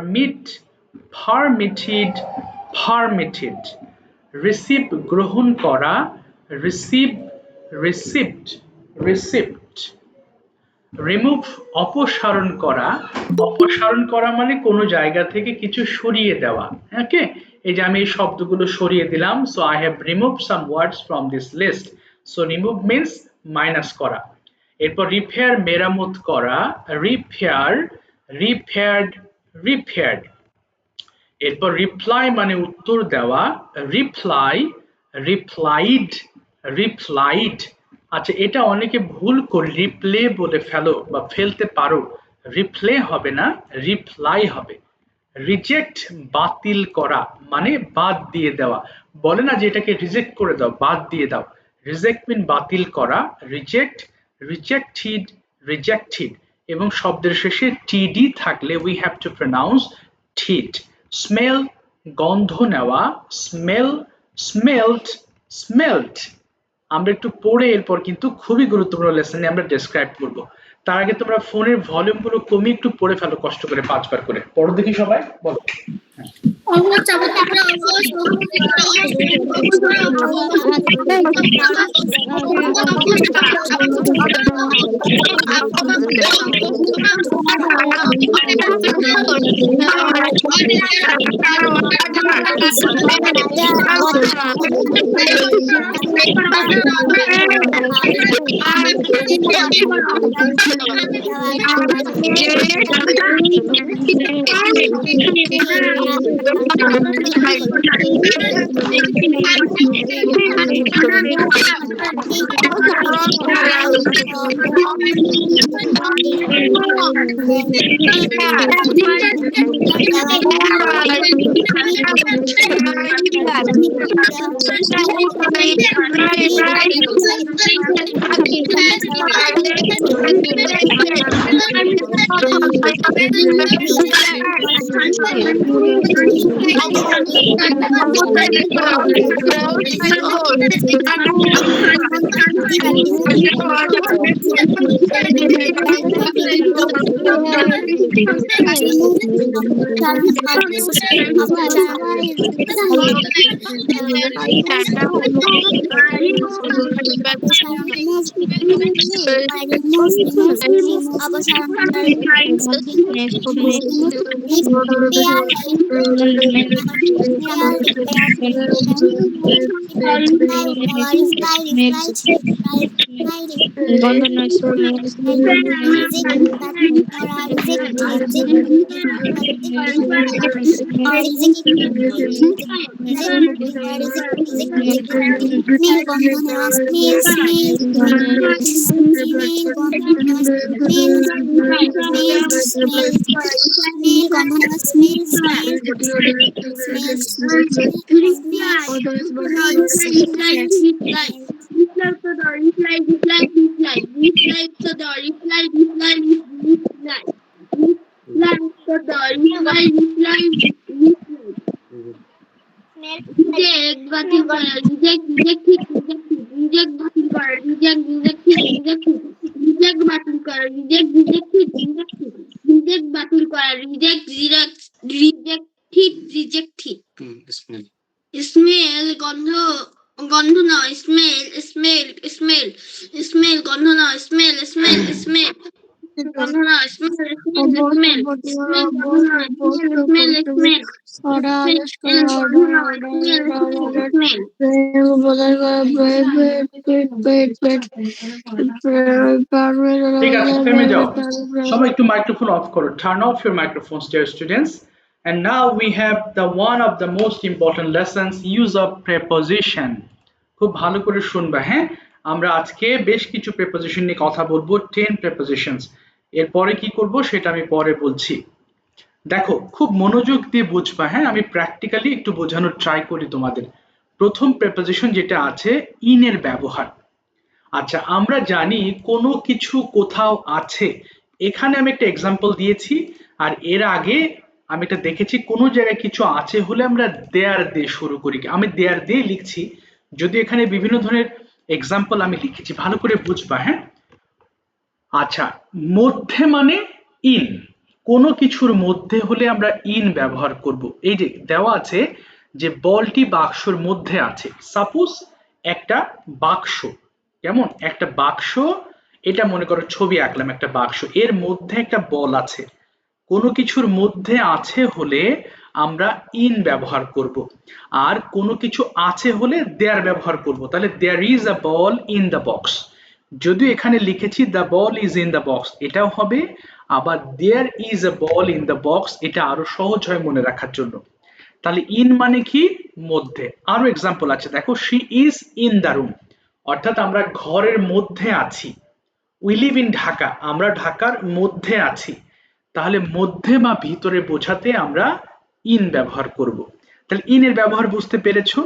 permit, permitted, permitted. receive গ্রহণ করা, receive, received, received. remove অপসারণ করা, অপসারণ করা মানে কোনো জায়গা থেকে কিছু সরিয়ে দেওয়া। ওকে, এই যে আমি এই শব্দগুলো সরিয়ে দিলাম, so I have remove some words from this list. So remove means minus করা। এরপর রিপেয়ার মেরামত করা, রিপেয়ার, রিপেয়ার্ড, রিপেয়ার্ড। এরপর রিপ্লাই মানে উত্তর দেওয়া, রিপ্লাই, রিপ্লাইড, রিপ্লাইড। আচ্ছা, এটা অনেকে ভুল করে রিপ্লে বলে ফেলো বা ফেলতে পারো, রিপ্লে হবে না, রিপ্লাই হবে। রিজেক্ট বাতিল করা মানে বাদ দিয়ে দেওয়া, বলে না যে এটাকে রিজেক্ট করে দাও, বাদ দিয়ে দাও। রিজেক্ট মিন বাতিল করা, রিজেক্ট, রিজেক্টেড, রিজেক্টেড। এবং শব্দের শেষে টিডি থাকলে উই হ্যাভ টু প্রনাউন্স ঠিট। স্মেল গন্ধ নেওয়া, স্মেল, স্মেলড, স্মেলড। আমরা একটু পড়ে এরপর কিন্তু খুবই গুরুত্বপূর্ণ লেসনে আমরা ডেসক্রাইব করব। তার আগে তোমরা ফোনের ভলিউম গুলো কমিয়ে একটু পড়ে ফেলো কষ্ট করে 5 বার করে পড়ো দেখি সবাই, বলো। স্মেল গন্ধ, গন্ধ নয়, স্মেল, স্মেল, স্মেল, স্মেল গন্ধ নয়, স্মেল, স্মেল, স্মেল গন্ধ নয়, স্মেল, স্মেল, স্মেল, স্মেল গন্ধ নয়, স্মেল, স্মেল, ঠিক আছে, থেমে যাও সবাই, একটু মাইক্রোফোন অফ করো, turn off your মাইক্রোফোনস dear students. And now we have the one of the most important lessons, use of preposition. খুব ভালো করে শুনবা, হ্যাঁ? আমরা আজকে বেশ কিছু প্রেপোজিশন নিয়ে কথা বলবো, 10 prepositions। এরপরে কি করব সেটা আমি পরে বলছি। দেখো, খুব মনোযোগ দিয়ে বুঝবা, হ্যাঁ? আমি প্র্যাকটিক্যালি একটু বোঝানোর ট্রাই করি তোমাদের। প্রথম প্রেপোজিশন যেটা আছে, ইন এর ব্যবহার। আচ্ছা, আমরা জানি কোনো কিছু কোথাও আছে, এখানে আমি একটা এক্সাম্পল দিয়েছি, আর এর আগে আমি এটা দেখেছি কোনো জায়গায় কিছু আছে হলে আমরা দেয়ার দিয়ে শুরু করি, আমি দেয়ার দিয়ে লিখছি, যদি এখানে বিভিন্ন ধরনের এক্সাম্পল আমি লিখেছি, ভালো করে বুঝবা, হ্যাঁ? আচ্ছা, মধ্যে মানে ইন, কোনো কিছুর মধ্যে হলে আমরা ইন ব্যবহার করব। এই যে দেওয়া আছে যে বলটি বাক্সর মধ্যে আছে, সাপোজ একটা বাক্স, কেমন একটা বাক্স, এটা মনে করো ছবি আঁকলাম একটা বাক্স, এর মধ্যে একটা বল আছে, কোনো কিছুর মধ্যে আছে হলে আমরা ইন ব্যবহার করব, আর কোনো কিছু আছে হলে দেয়ার ব্যবহার করব। তাহলে there is a ball in the box, যদিও এখানে লিখেছি the ball is in the box, এটাও হবে, আবার there is a ball in the box এটা আরো সহজ হয় মনে রাখার জন্য। তাহলে ইন মানে কি মধ্যে। আরো এক্সাম্পল আছে দেখো, she is in the room, অর্থাৎ আমরা ঘরের মধ্যে আছি। উই লিভ ইন ঢাকা, আমরা ঢাকার মধ্যে আছি। তাহলে মধ্যে বা ভিতরে বোঝাতে আমরা ইন ব্যবহার করব। তাহলে ইন এর ব্যবহার বুঝতে পেরেছো।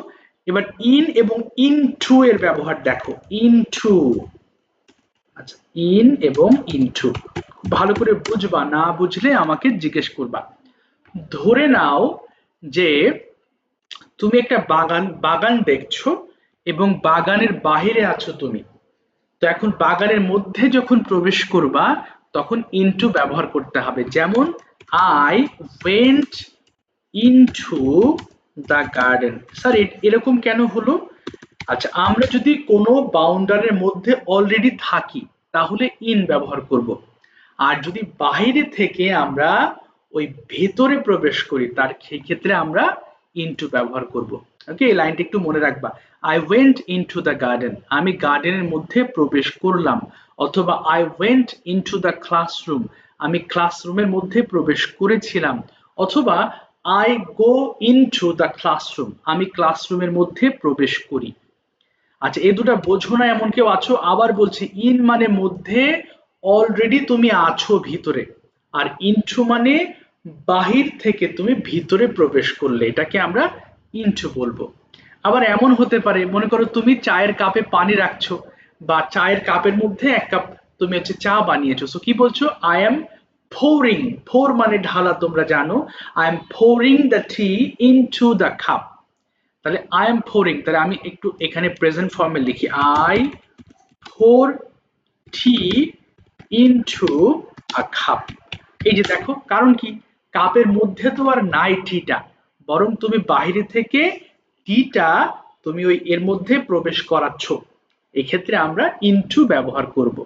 এবার ইন এবং ইনটু এর ব্যবহার দেখো, ইনটু, আচ্ছা ইন এবং ইনটু ভালো করে বুঝবা, না বুঝলে আমাকে জিজ্ঞেস করবা। ধরে নাও যে তুমি একটা বাগান দেখছো এবং বাগানের বাহিরে আছো তুমি, তো এখন বাগানের মধ্যে যখন প্রবেশ করবা তখন ইনটু ব্যবহার করতে হবে। যেমন I went into the garden. Sir এরকম কেন হলো? আচ্ছা, আমরা যদি কোনো বাউন্ডারির মধ্যে অলরেডি থাকি তাহলে ইন ব্যবহার করব, আর যদি বাইরে থেকে আমরা ওই ভেতরে প্রবেশ করি তার সেই ক্ষেত্রে আমরা ইনটু ব্যবহার করব। ওকে, এই লাইনটা একটু মনে রাখবা। I went into the garden, আমি গার্ডেনের মধ্যে প্রবেশ করলাম। অথবা I went into the classroom, আমি ক্লাসরুমের মধ্যে প্রবেশ করেছিলাম। অথবা I go into the classroom, আমি ক্লাসরুমের মধ্যে প্রবেশ করি। আচ্ছা, এই দুটা বোঝো না এমন কেউ আছো? আবার বলছি, ইন মানে মধ্যে, অলরেডি তুমি আছো ভিতরে, আর ইনটু মানে বাহির থেকে তুমি ভিতরে প্রবেশ করলে, এটাকে আমরা ইনটু বলবো। আবার এমন হতে পারে, মনে করো তুমি চায়ের কাপে পানি রাখছো, বা চায়ের কাপের মধ্যে এক কাপ তুমি হচ্ছে চা বানিয়েছো, সো কি বলছো? আই এম pouring, pour মানে ঢালা, তোমরা জানো, I am pouring the tea into the cup। তাহলে আই এম পোরিং, তাহলে আমি একটু এখানে প্রেজেন্ট ফর্মে লিখি, I poor T into a cup. এই যে দেখো, কারণ কি, কাপের মধ্যে তো আর নাই টিটা, বরং তুমি বাইরে থেকে টিটা তুমি ওই এর মধ্যে প্রবেশ করাচ্ছ, এক্ষেত্রে আমরা ইনটু ব্যবহার করব।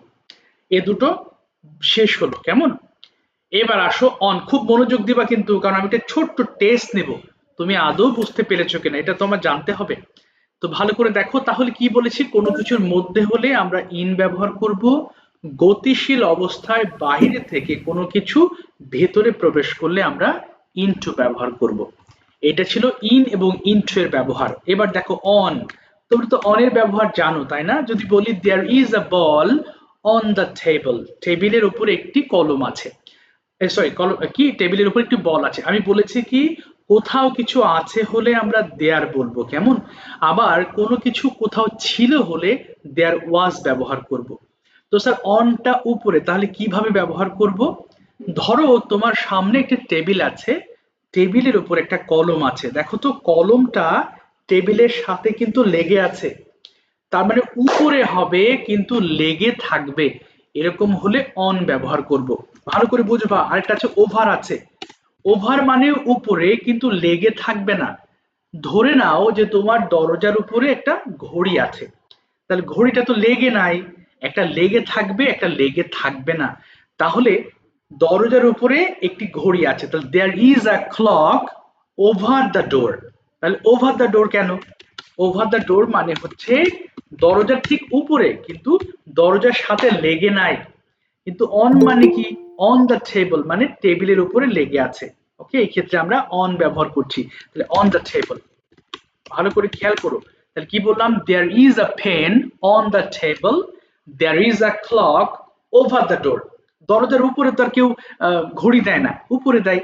এ দুটো শেষ হলো, কেমন? এবার আসো অন, খুব মনোযোগ দিবা কিন্তু, কারণ আমি একটা ছোট্ট টেস্ট নেব, তুমি আদৌ বুঝতে পেরেছো কিনা এটা তো আমার জানতে হবে। তো ভালো করে দেখো, তাহলে কি বলেছি, কোনো কিছুর মধ্যে হলে আমরা ইন ব্যবহার করব, গতিশীল অবস্থায় বাইরে থেকে কোনো কিছু ভেতরে প্রবেশ করলে আমরা ইনটু ব্যবহার করব। এটা ছিল ইন এবং ইনটু এর ব্যবহার। এবার দেখো অন, তোমরা তো অন এর ব্যবহার জানো তাই না? যদি বলি there is a ball on the table, টেবিলের উপর একটি কলম আছে, সরি কি, টেবিলের উপর একটি বল আছে, আমি বলেছি কি কোথাও কিছু আছে হলে আমরা দেয়ার বলবো, কেমন? আবার কোনো কিছু কোথাও ছিল হলে দেয়ার ওয়াজ ব্যবহার করব। তো স্যার অনটা উপরে, তাহলে কিভাবে ব্যবহার করব? ধরো তোমার সামনে একটা টেবিল আছে, টেবিলের উপর একটা কলম আছে, দেখো তো কলমটা টেবিলের সাথে কিন্তু লেগে আছে, তার মানে উপরে হবে কিন্তু লেগে থাকবে, এরকম হলে অন ব্যবহার করব। ভালো করে বুঝবা। আরেকটা আছে ওভার আছে, ওভার মানে উপরে কিন্তু লেগে থাকবে না। ধরে নাও যে তোমার দরজার উপরে একটা ঘড়ি আছে, তাহলে ঘড়িটা তো লেগে নাই, একটা লেগে থাকবে একটা লেগে থাকবে না। তাহলে দরজার উপরে একটি ঘড়ি আছে, তাহলে there is a clock over the door. তাহলে ওভার দ্য ডোর কেন? ওভার দ্য ডোর মানে হচ্ছে দরজার ঠিক উপরে কিন্তু দরজার সাথে লেগে নাই। কিন্তু অন মানে কি, অন দ্য টেবল মানে টেবিলের উপরে লেগে আছে। ওকে, এই ক্ষেত্রে আমরা অন ব্যবহার করছি। তাহলে অন দ্য টেবল, ভালো করে খেয়াল করো। তাহলে কি বললাম? There is a pen on the table, there is a clock over the door. দরজার উপরে তো আর কেউ ঘড়ি দেয় না, উপরে দেয়,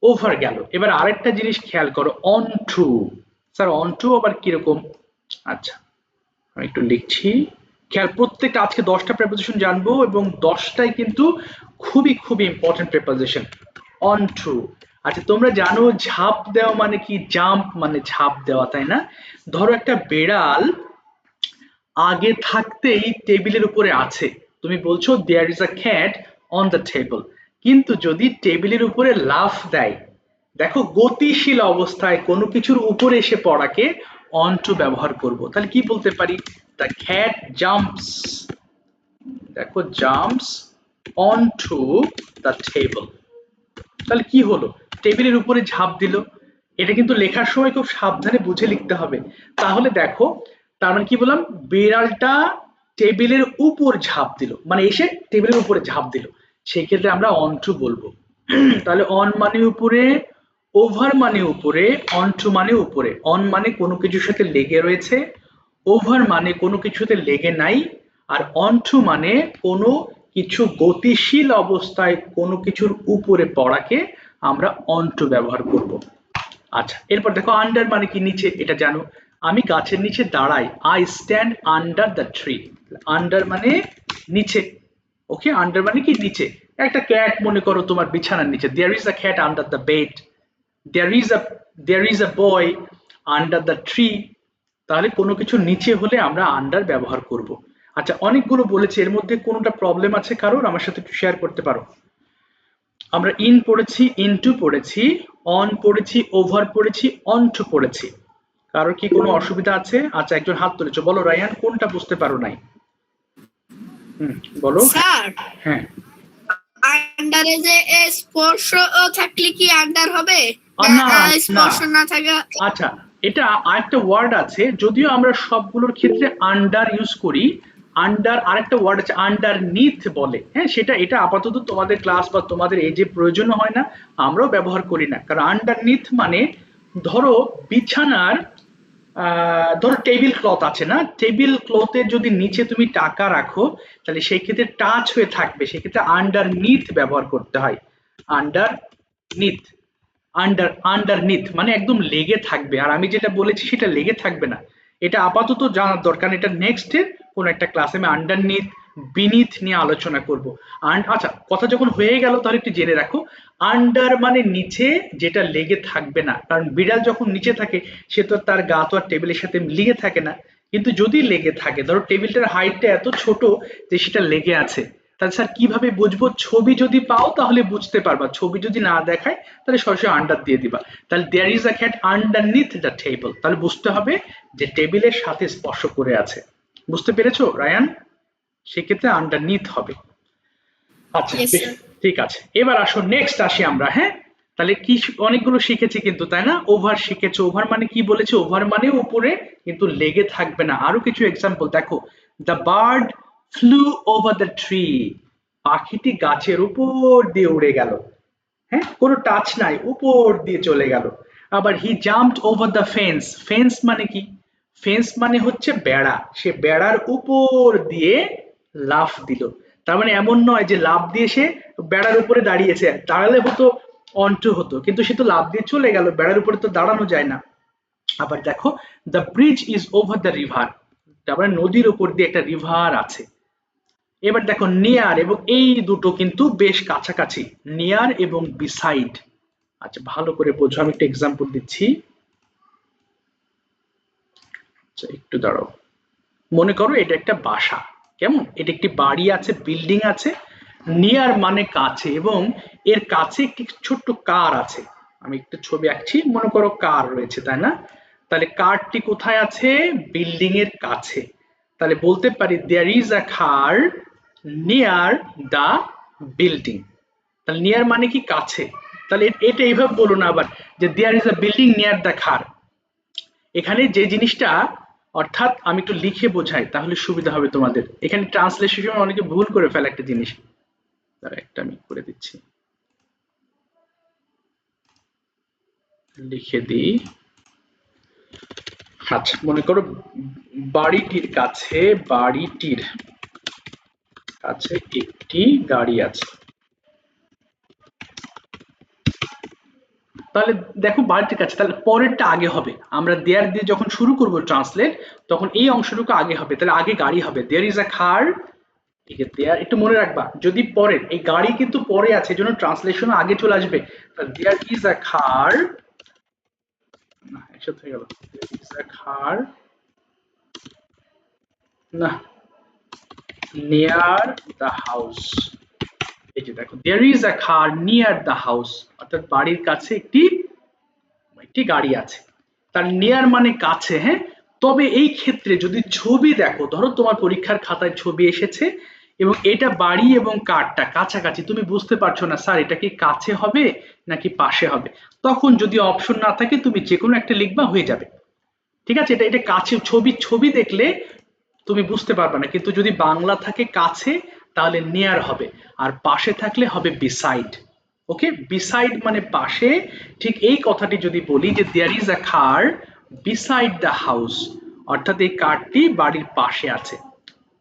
ওভার গেল। এবার আরেকটা জিনিস খেয়াল করো, on to. Sir on to আবার কিরকম? আচ্ছা, আমি একটু লিখছি, খেয়াল, প্রত্যেকটা আজকে 10টা প্রেপোজিশন জানবো এবং 10টাই কিন্তু খুবই খুবই ইম্পর্টেন্ট প্রেপোজিশন। অন টু, আচ্ছা তোমরা জানো ঝাঁপ দেওয়া মানে কি? জাম্প মানে ঝাঁপ দেওয়া, তাই না? ধরো একটা বেড়াল আগে থাকতেই টেবিলের উপরে আছে, তুমি বলছো there is a cat on the table, কিন্তু যদি টেবিলের উপরে লাফ দেয়, দেখো গতিশীল অবস্থায় কোনো কিছুর উপরে এসে পড়াকে অন টু ব্যবহার করব। তাহলে কি বলতে পারি? দ্য ক্যাট জাম্পস, দেখো jumps on two the table. তাহলে কি হলো? টেবিলের উপরে ঝাঁপ দিল। এটা কিন্তু লেখার সময় খুব সাবধানে বুঝে লিখতে হবে। তাহলে দেখো, তার মানে কি বললাম, বিড়ালটা টেবিলের উপর ঝাঁপ দিল, মানে এসে টেবিলের উপরে ঝাঁপ দিল, সেই ক্ষেত্রে আমরা অন টু বলবো। তাহলে অন মানে উপরে, ওভার মানে উপরে, অন টু মানে উপরে। অন মানে কোনো কিছুর সাথে লেগে রয়েছে, ওভার মানে কোনো কিছুতে লেগে নাই, আর অন টু মানে কোনো কিছু গতিশীল অবস্থায় কোনো কিছুর উপরে পড়াকে আমরা অন টু ব্যবহার করব। আচ্ছা, এরপর দেখো আন্ডার মানে কি? নিচে, এটা জানো। আমি গাছের নিচে দাঁড়াই, I stand under the tree. Under মানে নিচে, ওকে, আন্ডার মানে কি? নিচে। একটা ক্যাট মনে করো তোমার বিছানার নিচে, there is a cat under the bed, there is a there is a boy under the tree. তাহলে কোনো কিছু নিচে হলে আমরা আন্ডার ব্যবহার করব। আচ্ছা, অনেকগুলো বলেছি, এর মধ্যে কোনোটা প্রবলেম আছে কারোর? আমার সাথে একটু শেয়ার করতে পারো। আমরা ইন পড়েছি, ইনটু পড়েছি, অন পড়েছি, ওভার পড়েছি, অন টু পড়েছি। কারোর কি কোনো অসুবিধা আছে? আচ্ছা, একজন হাত তুলেছো, বলো রায়ান কোনটা বুঝতে পারো নাই? বলো। স্যার, হ্যাঁ, আন্ডারে যে স্পর্শ থাকলে কি আন্ডার হবে? না না, স্পর্শ না থাকে? আচ্ছা, এটা আরেকটা ওয়ার্ড আছে, যদিও আমরা সবগুলোর ক্ষেত্রে আন্ডার ইউজ করি। আন্ডার আরেকটা ওয়ার্ড আছে, আন্ডারনিথ বলে। হ্যাঁ, সেটা এটা আপাতত তোমাদের ক্লাস বা তোমাদের এজে প্রয়োজন হয় না, আমরাও ব্যবহার করি না। কারণ আন্ডারনিথ মানে, ধরো বিছানার, ধরো টেবিল ক্লথ আছে না, টেবিল ক্লথের যদি নিচে তুমি টাকা রাখো, তাহলে সেই ক্ষেত্রে টাচ হয়ে থাকবে, সেক্ষেত্রে আন্ডারনিথ ব্যবহার করতে হয়। আন্ডারনিথ, আন্ডারনিথ মানে একদম লেগে থাকবে। আর আমি যেটা বলেছি সেটা লেগে থাকবে না, এটা আপাতত জানার দরকার। এটা নেক্সট এর কোন একটা ক্লাসে আমি আন্ডারনিথ, বিনিথ নিয়ে আলোচনা করব। আচ্ছা, কথা যখন হয়ে গেল তাহলে একটু জেনে রাখো, আন্ডার মানে নিচে, যেটা লেগে থাকবে না। কারণ বিড়াল যখন নিচে থাকে, সে তো তার গা তো আর টেবিলের সাথে লেগে থাকে না। কিন্তু যদি লেগে থাকে, ধরো টেবিলটার হাইটটা এত ছোট যে সেটা লেগে আছে, তাহলে স্যার কিভাবে বুঝবো? ছবি যদি পাও তাহলে বুঝতে পারবা, ছবি যদি না দেখায় তাহলে সরাসরি আন্ডার দিয়ে দিবা। তাহলে there is a cat underneath the table, তাহলে বুঝতে হবে যে টেবিলের সাথে স্পর্শ করে আছে। বুঝতে পেরেছো রায়ান? সেক্ষেত্রে আন্ডারনিথ হবে। আচ্ছা, Yes, বেশ, sir. ঠিক আছে। এবার আসো, নেক্সট আসি আমরা। হ্যাঁ, তাহলে কি অনেকগুলো শিখেছি কিন্তু, তাই না? ওভার শিখেছো, ওভার মানে কি বলেছে? ওভার মানে উপরে, কিন্তু লেগে থাকবে না। আরো কিছু এক্সাম্পল দেখো, the bird flu over the tree, পাখিটি গাছের উপর দিয়ে উড়ে গেল। হ্যাঁ, কোনো টাচ নাই, উপর দিয়ে চলে গেল। আবার he jumped over the fence, fence মানে কি? ফেন্স মানে হচ্ছে বেড়া, সে বেড়ার উপর দিয়ে লাফ দিল। তার মানে এমন নয় যে লাফ দিয়ে সে বেড়ার উপরে দাঁড়িয়েছে, দাঁড়ালে হতো অন টু হতো, কিন্তু সে তো লাফ দিয়ে চলে গেল, বেড়ার উপরে তো দাঁড়ানো যায় না। আবার দেখো, the bridge is over the river, তার মানে নদীর উপর দিয়ে একটা রিভার আছে। এবার দেখো, নিয়ার এবং এই দুটো কিন্তু বেশ কাছাকাছি, নিয়ার এবং বিসাইড। আচ্ছা, ভালো করে বোঝো, আমি একটা এক্সাম্পল দিচ্ছি। আচ্ছা, একটু দাঁড়াও। মনে করো এটা একটা বাসা, কেমন, এটা একটি বাড়ি আছে, বিল্ডিং আছে। নিয়ার মানে কাছে, এবং এর কাছে একটি ছোট্ট কার আছে। আমি একটা ছবি আঁকছি, মনে করো কার রয়েছে, তাই না? তাহলে কারটি কোথায় আছে? বিল্ডিং এর কাছে। তাহলে বলতে পারি there is a car near the building. তাহলে নিয়ার মানে কি? কাছে। তাহলে এটা এইভাবে বলো না আবার, যে there is a building near the car. এখানে যে জিনিসটা, অর্থাৎ আমি একটু লিখে বোঝাই তাহলে সুবিধা হবে তোমাদের। এখানে ট্রান্সলেশন অনেকে ভুল করে ফেলে একটা জিনিস, তারা একটা আমি করে দিচ্ছি, লিখে দিই। আচ্ছা, মনে করো বাড়িটির কাছে, বাড়িটির কাছে একটি গাড়ি আছে। তাহলে দেখো, বাড়িটির কাছে, তাহলে পরেরটা আগে হবে। আমরা দেয়ার দিয়ে যখন শুরু করব ট্রান্সলেট, তখন এই অংশটুকু আগে হবে, তাহলে আগে গাড়ি হবে, দেয়ার ইজ আ কার। ঠিক আছে, দেয়ার একটু মনে রাখবা, যদি পরের, এই গাড়ি কিন্তু পরে আছে, এই জন্য ট্রান্সলেশন আগে চলে আসবে। দেয়ার ইজ আ কার, না একসাথে হয়ে গেল, দেয়ার ইজ আ কার, না, নিয়ার দ্য হাউস। এই যে দেখো there is a car near the house, অর্থাৎ বাড়ির কাছে একটি একটি গাড়ি আছে। তার নিয়ার মানে কাছে, হ্যাঁ। তবে এই ক্ষেত্রে যদি ছবি দেখো, ধরো তোমার পরীক্ষার খাতায় ছবি এসেছে এবং এটা বাড়ি এবং কারটা কাছাকাছি, তুমি বুঝতে পারছো না স্যার এটা কি কাছে হবে নাকি পাশে হবে, তখন যদি অপশন না থাকে তুমি যে কোনো একটা লিখবা, হয়ে যাবে। ঠিক আছে, এটা এটা কাছে, ছবি ছবি দেখলে তুমি বুঝতে পারবে না, কিন্তু যদি বাংলা থাকে কাছে তাহলে নিয়ার হবে, আর পাশে থাকলে হবে বিসাইড। ওকে, বিসাইড মানে পাশে। ঠিক এই কথাটি যদি বলি যে there is a car beside the house, অর্থাৎ এই কারটি বাড়ির পাশে আছে,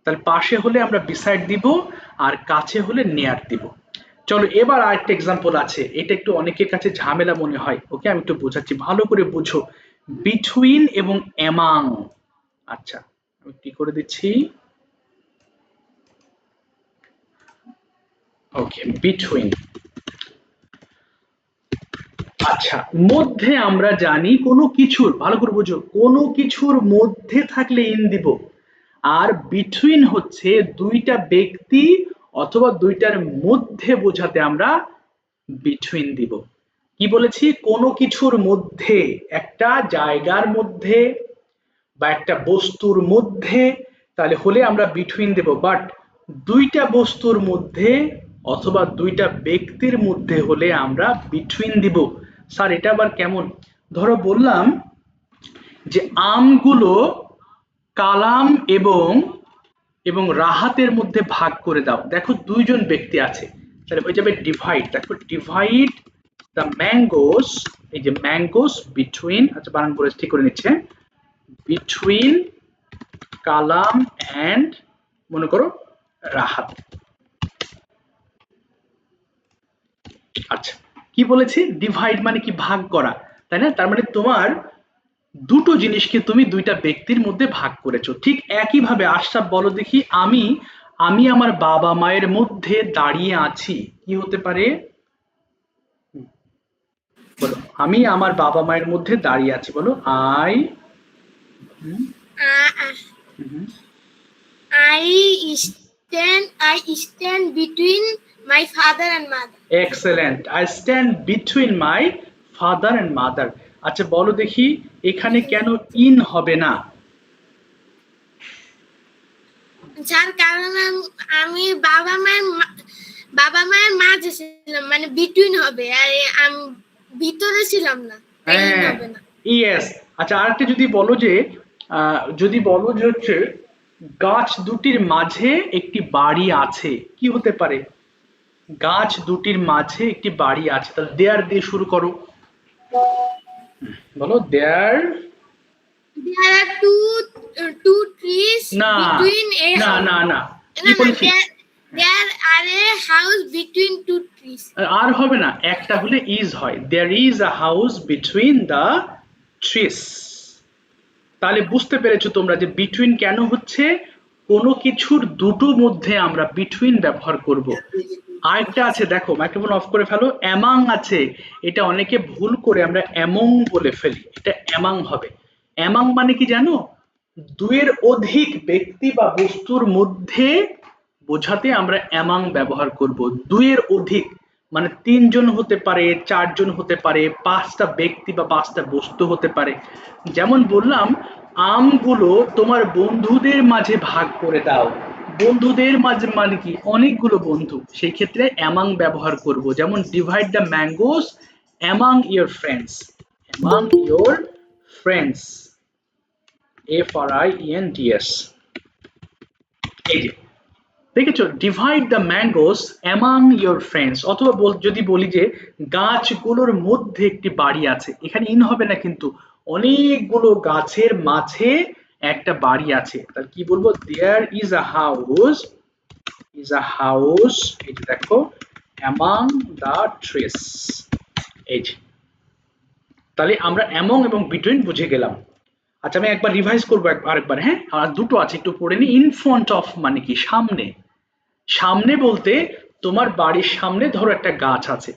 তাহলে পাশে হলে আমরা বিসাইড দিব আর কাছে হলে নিয়ার দিব। চলো এবার আরেকটা এক্সাম্পল আছে, এটা একটু অনেকের কাছে ঝামেলা মনে হয়। ওকে, আমি একটু বোঝাচ্ছি, ভালো করে বুঝো। বিটুইন এবং অ্যামাং। আচ্ছা, আমি কি করে দিচ্ছি, ওকে, বিটুইন। আচ্ছা, মধ্যে আমরা জানি কোনো কিছুর, ভালো করে বুঝো, কোনো কিছুর মধ্যে থাকলে ইন দিব, আর বিটুইন হচ্ছে দুইটা ব্যক্তি অথবা দুইটার মধ্যে বোঝাতে আমরা বিটুইন দিব। কি বলেছি, কোনো কিছুর মধ্যে, একটা জায়গার মধ্যে বা একটা বস্তুর মধ্যে, তাহলে হলে আমরা বিটুইন দেব। বাট দুইটা বস্তুর মধ্যে অথবা দুইটা ব্যক্তির মধ্যে হলে আমরা বিটুইন দিব। স্যার এটা আবার কেমন, ধরো বললাম যে আমগুলো কালাম এবং এবং রাহাতের মধ্যে ভাগ করে দাও, দেখো দুইজন ব্যক্তি আছে, তাহলে হয়ে যাবে ডিভাইড। দেখো ডিভাইড দ্য ম্যাঙ্গোস, এই যে ম্যাঙ্গোস বিটুইন, আচ্ছা বানান করে ঠিক করে নিচ্ছে, বিটুইন কালাম অ্যান্ড মনে করো রাহাত। আচ্ছা, কি বলেছি, ডিভাইড মানে কি, ভাগ করা, তাই না? তার মানে তোমার দুটো জিনিসকে তুমি দুইটা ব্যক্তির মধ্যে ভাগ করেছো। ঠিক একইভাবে আশরাফ বলো দেখি, আমি আমি আমার বাবা মায়ের মধ্যে দাঁড়িয়ে আছি, কি হতে পারে, বলো, আমি আমার বাবা মায়ের মধ্যে দাঁড়িয়ে আছি, বলো I. I stand between my father and mother. Excellent, I stand between my father and mother. আচ্ছা বলো দেখি, এখানে কেন ইন হবে না? যার কারণে আমি বাবা মায়ের মাঝে ছিলাম, মানে বিটুইন হবে, আর আমি ভিতরে ছিলাম না, তাই হ্যাঁ, হবে না। ইয়েস। আচ্ছা আরেকটা যদি বলো যে, যদি বলো যে হচ্ছে গাছ দুটির মাঝে একটি বাড়ি আছে, কি হতে পারে, গাছ দুটির মাঝে একটি বাড়ি আছে, তাহলে দেয়ার দিয়ে শুরু করো, বলো দেয়ার। There are two trees না between a না house. না না, কি No, বলেছি, there are a house between two trees. আর হবে না, একটা হলে ইজ হয়, there is a house between the trees. তাহলে বুঝতে পেরেছো তোমরা যে বিটুইন কেন হচ্ছে, কোনো কিছুর দুটো মধ্যে আমরা বিটুইন ব্যবহার করব। আরেকটা আছে, দেখো মাইক্রোফোন অফ করে ফেলো, অ্যামাং আছে, এটা অনেকে ভুল করে আমরা অ্যামং বলে ফেলি, এটা অ্যামাং হবে। অ্যামাং মানে কি জানো, দুয়ের অধিক ব্যক্তি বা বস্তুর মধ্যে বোঝাতে আমরা অ্যামাং ব্যবহার করব। দুয়ের অধিক মানে তিনজন হতে পারে, চারজন হতে পারে, পাঁচটা ব্যক্তি বা পাঁচটা বস্তু হতে পারে। যেমন বললাম, আমগুলো তোমার বন্ধুদের মাঝে ভাগ করে দাও, বন্ধুদের মাঝে মানে কি, অনেকগুলো বন্ধু, সেই ক্ষেত্রে অ্যামাং ব্যবহার করব। যেমন divide the mangoes among your friends, among your friends, FRIENDS। এই যে দেখেছো, divide the mangoes among your friends, অথবা যদি বলি যে গাছগুলোর মধ্যে একটি বাড়ি আছে, এখানে ইন হবে না, কিন্তু অনেকগুলো গাছের মাঝে একটা বাড়ি আছে, তাহলে কি বলবো, there is a house, is a house, এই যে দেখো অ্যামাং দ্য ট্রিস। এই যে, তাহলে আমরা অ্যামং এবং বিটুইন বুঝে গেলাম। আচ্ছা আমি একবার রিভাইজ করবো আরেকবার, হ্যাঁ, আর দুটো আছে একটু পড়ে নি। ইন ফ্রন্ট অফ মানে কি, সামনে, সামনে বলতে তোমার বাড়ির সামনে ধরো একটা গাছ আছে,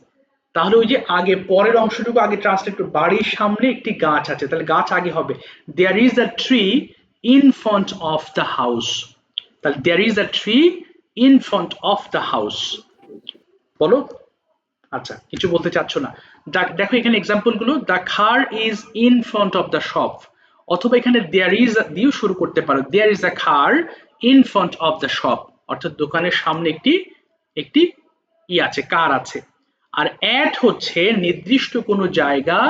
তাহলে ওই যে আগে পরের অংশটুকু আগে ট্রান্সলেট করো, বাড়ির সামনে একটি গাছ আছে, তাহলে গাছ আগে হবে, there is a tree in front of the house, তাহলে there is a tree in front of the house. বলো। আচ্ছা, কিছু বলতে চাচ্ছ না। দেখো এখানে এক্সাম্পল গুলো, the car is in front of the shop, অথবা এখানে দেয়ার ইজ দিয়েও শুরু করতে পারো, there is a car in front of the shop, অর্থাৎ দোকানের সামনে একটি একটি আছে, কার আছে। আর অ্যাট হচ্ছে নির্দিষ্ট কোনো জায়গা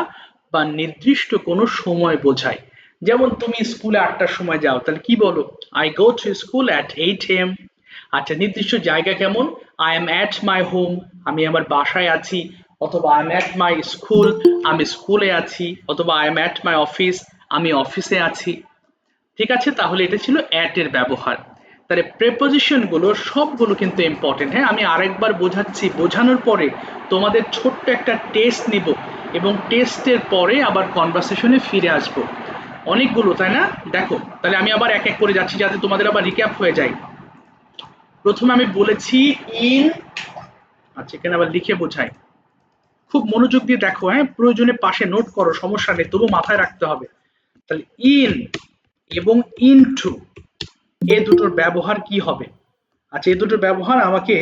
বা নির্দিষ্ট কোনো সময় বোঝায়। যেমন তুমি স্কুলে 8টার সময় যাও, তাহলে কি বলো? I go to school at 8 AM। আচ্ছা, নির্দিষ্ট জায়গা কেমন? I am at my home, আমি আমার বাসায় আছি। অথবা I am at my school, আমি স্কুলে আছি। অথবা I am at my office, আমি অফিসে আছি। ঠিক আছে, তাহলে এটা ছিল অ্যাট এর ব্যবহার। তাহলে প্রেপোজিশন গুলো সবগুলো কিন্তু ইম্পর্টেন্ট। হ্যাঁ, আমি আরেকবার বোঝাচ্ছি, বোঝানোর পরে তোমাদের ছোট্ট একটা টেস্ট নিব এবং টেস্টের পরে আবার কনভারসেশনে ফিরে আসব। অনেকগুলো, তাই না? দেখো, তাহলে আমি আবার এক এক করে যাচ্ছি যাতে তোমাদের আবার রিক্যাপ হয়ে যায়। প্রথমে আমি বলেছি ইন। আচ্ছা, এখানে আবার লিখে বোঝাই, খুব মনোযোগ দিয়ে দেখো। হ্যাঁ, প্রয়োজনে পাশে নোট করো, সমস্যা নেই, তবু মাথায় রাখতে হবে। তাহলে ইন এবং ইনটু, এ দুটোর ব্যবহার কি হবে? আচ্ছা, এই দুটোর ব্যবহার আমাকে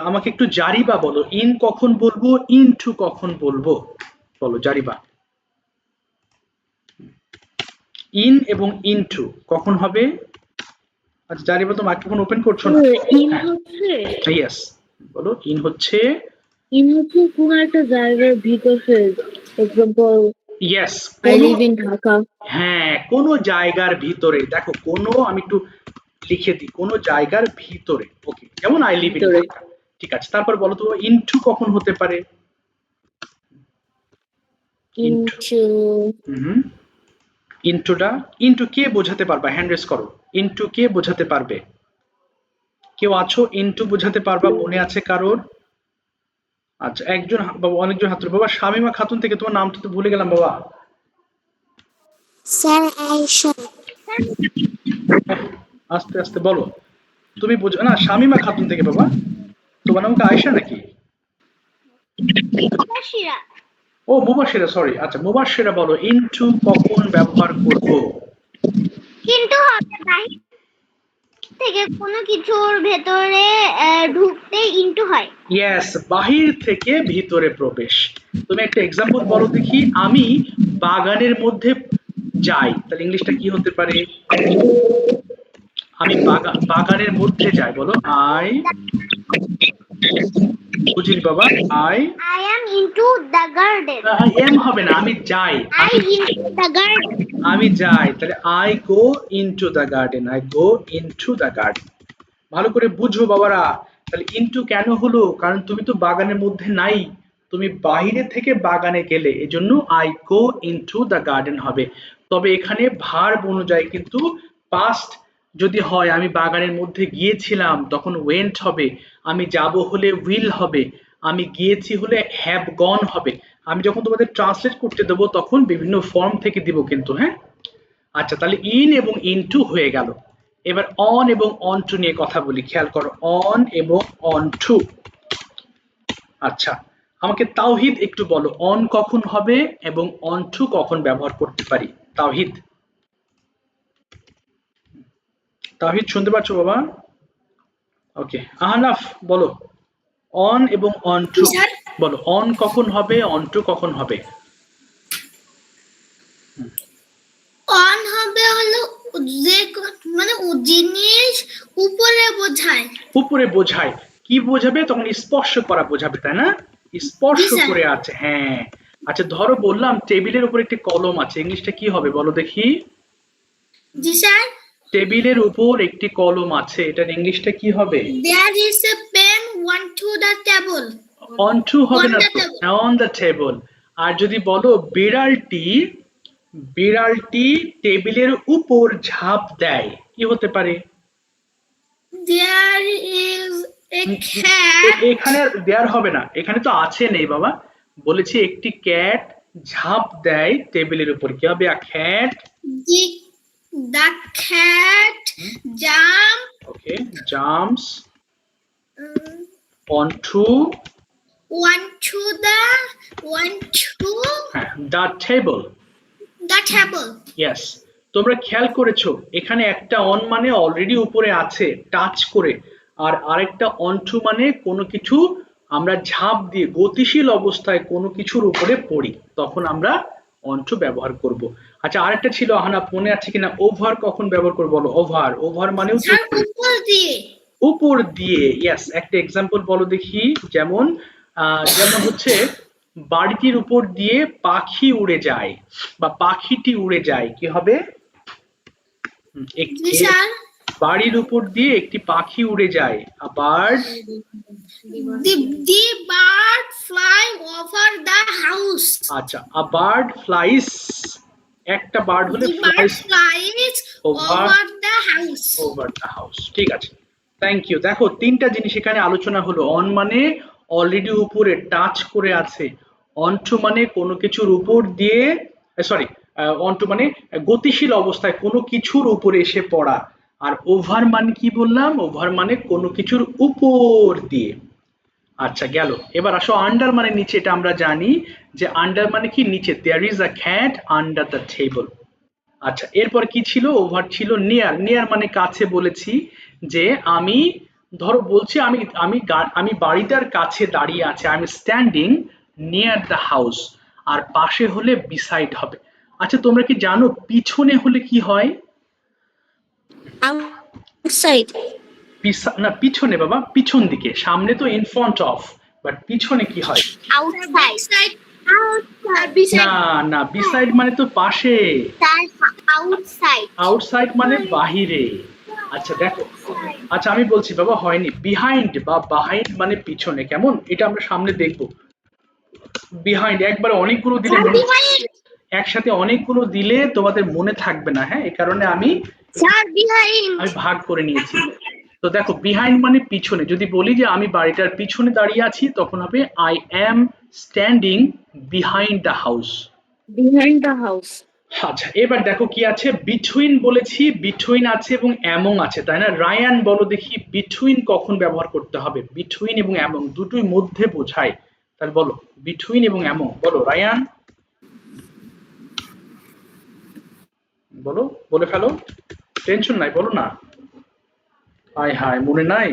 আমাকে একটু জারিবা বলো, ইন কখন বলবো, ইনটু কখন বলবো? বলো জারিবা, ইন এবং ইনটু কখন হবে? আচ্ছা জারিবা, তো মাইক্রোফোন ওপেন করছো না। ইন হ্যাঁ, হচ্ছে ইয়েস, বলো ইন হচ্ছে। কোন একটা জায়গার ভিতরে, এক্সাম্পল ইয়েস, আই কোনো, লিভ ইন ঢাকা। হ্যাঁ, কোনো জায়গার ভিতরে। দেখো, কোনো, আমি একটু লিখে দিই, কোনো জায়গার ভিতরে। ওকে, যেমন আই লিভ ইন ভিতরে ঢাকা। ঠিক আছে, তারপর বলো তো ইনটু কখন হতে পারে? ইনটু, ইনটু হুম, ইনটুটা, ইনটু কে বোঝাতে পারবা? হ্যান্ড রেজ করো, ইনটু কে বোঝাতে পারবে? কেউ আছো ইনটু বোঝাতে পারবা? মনে আছে কারোর? আচ্ছা, একজন বাবা, অনেকজন হাত তুলো। বাবা শামিমা খাতুন থেকে, তোমার নামটা তো ভুলে গেলাম বাবা। স্যার আয়েশা। আস্তে আস্তে বলো, তুমি বোঝো না। শামিমা খাতুন থেকে বাবা, তোমার নাম কি আয়েশা নাকি? মুবাশিরা। ও মুবাশিরা, সরি। আচ্ছা, মুবাশিরা বলো ইনটু কখন ব্যবহার করব? কিন্তু হবে বাহির থেকে কোনো কিছুর ভেতরে ঢুকতে ইনটু হয়। ইয়েস, বাহির থেকে ভিতরে প্রবেশ। তুমি একটা এক্সাম্পল বলো দেখি। আমি বাগানের মধ্যে যাই, তাহলে ইংলিশটা কি হতে পারে? আমি বাগানের মধ্যে যাই, বলো আই। বুঝিনি বাবা, I. I am into the garden. Am হবে না, আমি যাই। I into the garden. আমি যাই, তাহলে I go into the garden, I go into the garden. ভালো করে বুঝো বাবারা। তাহলে ইনটু কেন হলো? কারণ তুমি তো বাগানের মধ্যে নাই, তুমি বাইরে থেকে বাগানে গেলে, এজন্য I go into the garden হবে। তবে এখানে ভার্ব অনুযায়ী কিন্তু পাস্ট যদি হয়, আমি বাগানের মধ্যে গিয়েছিলাম, তখন ওয়েন্ট হবে। আমি যাব হলে উইল হবে। আমি গিয়েছি হলে হ্যাভ গন হবে। আমি যখন তোমাদের ট্রান্সলেট করতে দেবো তখন বিভিন্ন ফর্ম থেকে দিব কিন্তু। হ্যাঁ, আচ্ছা, তাহলে ইন এবং ইনটু হয়ে গেল। এবার অন এবং অন টু নিয়ে কথা বলি, খেয়াল করো, অন এবং অন টু। আচ্ছা, আমাকে তাওহিদ একটু বলো, অন কখন হবে এবং অন টু কখন ব্যবহার করতে পারি? তাওহিদ, তাওহিদ শুনতে পাচ্ছ বাবা? ওকে, আহনাফ বলো, অন এবং অন টু বলো, অন কখন হবে, অন টু কখন হবে? অন হবে হলো যে মানে জিনিস উপরে বোঝায়। উপরে বোঝায়, কি বোঝাবে? তখন স্পর্শ করা বোঝাবে, তাই না? স্পর্শ করে আছে, হ্যাঁ। আচ্ছা, ধরো বললাম টেবিলের উপর একটি কলম আছে, ইংলিশটা কি হবে বলো দেখি? জি স্যার। টেবিলের উপর একটি কলম আছে, এটার ইংলিশটা কি হবে? There is a pen on to the table. On to হবে অন না দ্য তো, টেবল। On the table. আর যদি বলো বিড়ালটি, বিড়ালটি টেবিলের উপর ঝাঁপ দেয়, কি হতে পারে? There is a cat. এখানে দেয়ার হবে না, এখানে তো আছে নেই বাবা। বলেছি একটি ক্যাট ঝাঁপ দেয় টেবিলের উপর, কি হবে? A cat. The cat jump. Okay, jumps onto on to the the table. Table. Yes, তোমরা খেয়াল করেছো এখানে একটা অন মানে অলরেডি উপরে আছে টাচ করে, আর আরেকটা অন টু মানে কোনো কিছু আমরা ঝাঁপ দিয়ে গতিশীল অবস্থায় কোনো কিছুর উপরে পড়ি, তখন আমরা অন টু ব্যবহার করব। আচ্ছা, আরেকটা ছিল আহনাফ, মনে আছে কিনা? ওভার কখন ব্যবহার করব বলো? ওভার, ওভার মানেও তো উপর দিয়ে। উপর দিয়ে। ইয়েস, একটা এক্সাম্পল বলো দেখি। যেমন যেমন হচ্ছে বাড়িটির উপর দিয়ে পাখি উড়ে যায় বা পাখিটি উড়ে যায়, কি হবে? বাড়ির উপর দিয়ে একটি পাখি উড়ে যায়, a bird The bird fly over the house. আচ্ছা, a bird flies, একটা বার্ড হলে The bird flies over the house. over the house। ঠিক আছে, থ্যাংক ইউ। দেখো তিনটা জিনিস এখানে আলোচনা হলো। অন মানে অলরেডি উপরে টাচ করে আছে, অন টু মানে কোনো কিছুর উপর দিয়ে, সরি, অন টু মানে গতিশীল অবস্থায় কোনো কিছুর উপরে এসে পড়া, আর ওভার মানে কি বললাম? ওভার মানে কোনো কিছুর উপর দিয়ে। আচ্ছা গেল। এবার আসো আন্ডার মানে নিচে, এটা আমরা জানি যে আন্ডার মানে কি নিচে, there is a cat under the table. আচ্ছা, এরপর কি ছিল? ওভার ছিল নিয়ার। নিয়ার মানে কাছে বলেছি, যে আমি ধরো বলছি আমি আমি আমি বাড়িটার কাছে দাঁড়িয়ে আছি, I am standing near the house, আর পাশে হলে বিসাইড হবে। আচ্ছা তোমরা কি জানো পিছনে হলে কি হয়? Outside. না পিছনে বাবা, পিছন দিকে, সামনে তো ইন ফ্রন্ট অফ, বাট পিছনে কি হয়? Outside. না না, বিসাইড মানে তো পাশে, Outside. আউটসাইড মানে বাহিরে। আচ্ছা দেখো, আচ্ছা আমি বলছি বাবা, হয়নি। বিহাইন্ড বা বাহাইন্ড মানে পিছনে, কেমন? এটা আমরা সামনে দেখব। বিহাইন্ড একবারে অনেকগুলো দিলে একসাথে অনেকগুলো দিলে তোমাদের মনে থাকবে না, হ্যাঁ, এই কারণে আমি ভাগ করে নিয়েছি। তো দেখো বিহাইন্ড মানে পিছনে, যদি বলি যে আমি বাড়িটার পিছনে দাঁড়িয়ে আছি, তখন হবে I am standing behind the house. Behind the house. আচ্ছা এবার দেখো কি আছে, বিটুইন বলেছি, বিটুইন আছে এবং অ্যামং আছে, তাই না? রায়ান বলো দেখি, বিটুইন কখন ব্যবহার করতে হবে? বিটুইন এবং অ্যামং দুটোই মধ্যে বোঝায়, তাহলে বলো বিটুইন এবং অ্যামং, বলো রায়ান, বলো, বলে ফেলো, টেনশন নাই, বলো না। হায় হায়, মনে নাই?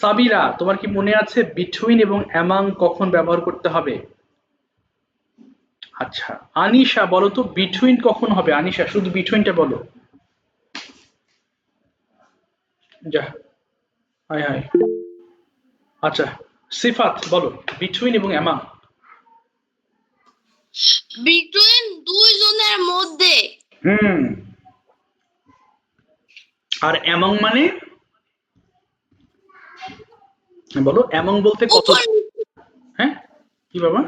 সাবিরা, তোমার কি মনে আছে বিটুইন এবং অ্যামং কখন ব্যবহার করতে হবে? আচ্ছা আনিশা বলো তো, বিটুইন কখন হবে? আনিশা শুধু বিটুইনটা বলো। যা, হায় হায়। আচ্ছা সিফাত বলো, বিটুইন এবং অ্যামং। Between দুইজনের মধ্যে। হুম, আর অ্যামং মানে? বলো অ্যামং বলতে কত? হ্যাঁ কি বাবা?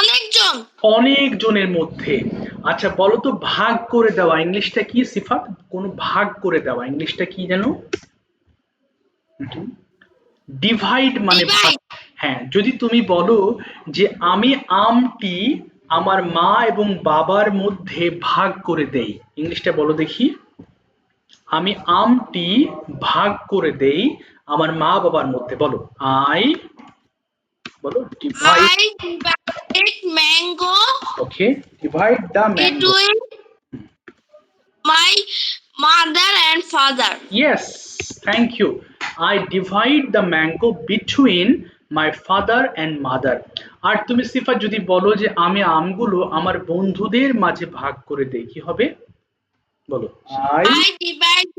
অনেকজন। অনেকজনের মধ্যে। আচ্ছা বলো তো, ভাগ করে দেওয়া ইংলিশটা কি সিফাত? কোন ভাগ করে দেওয়া ইংলিশটা কি জানো? ডিভাইড মানে ভাগ। হ্যাঁ, যদি তুমি বলো যে আমি আমটি আমার মা এবং বাবার মধ্যে ভাগ করে দেই, ইংলিশটা বলো দেখি। আমি আমটি ভাগ করে দেই আমার মা বাবার মধ্যে, বলো আই, বলো divide. I divided mango okay, divide the mango. between my mother and father. Yes, thank you. I divide the mango between my father and mother. আর তুমি সিফা যদি বলো যে আমি আমগুলো আমার বন্ধুদের মাঝে ভাগ করে দেই, কি হবে? বলো I divide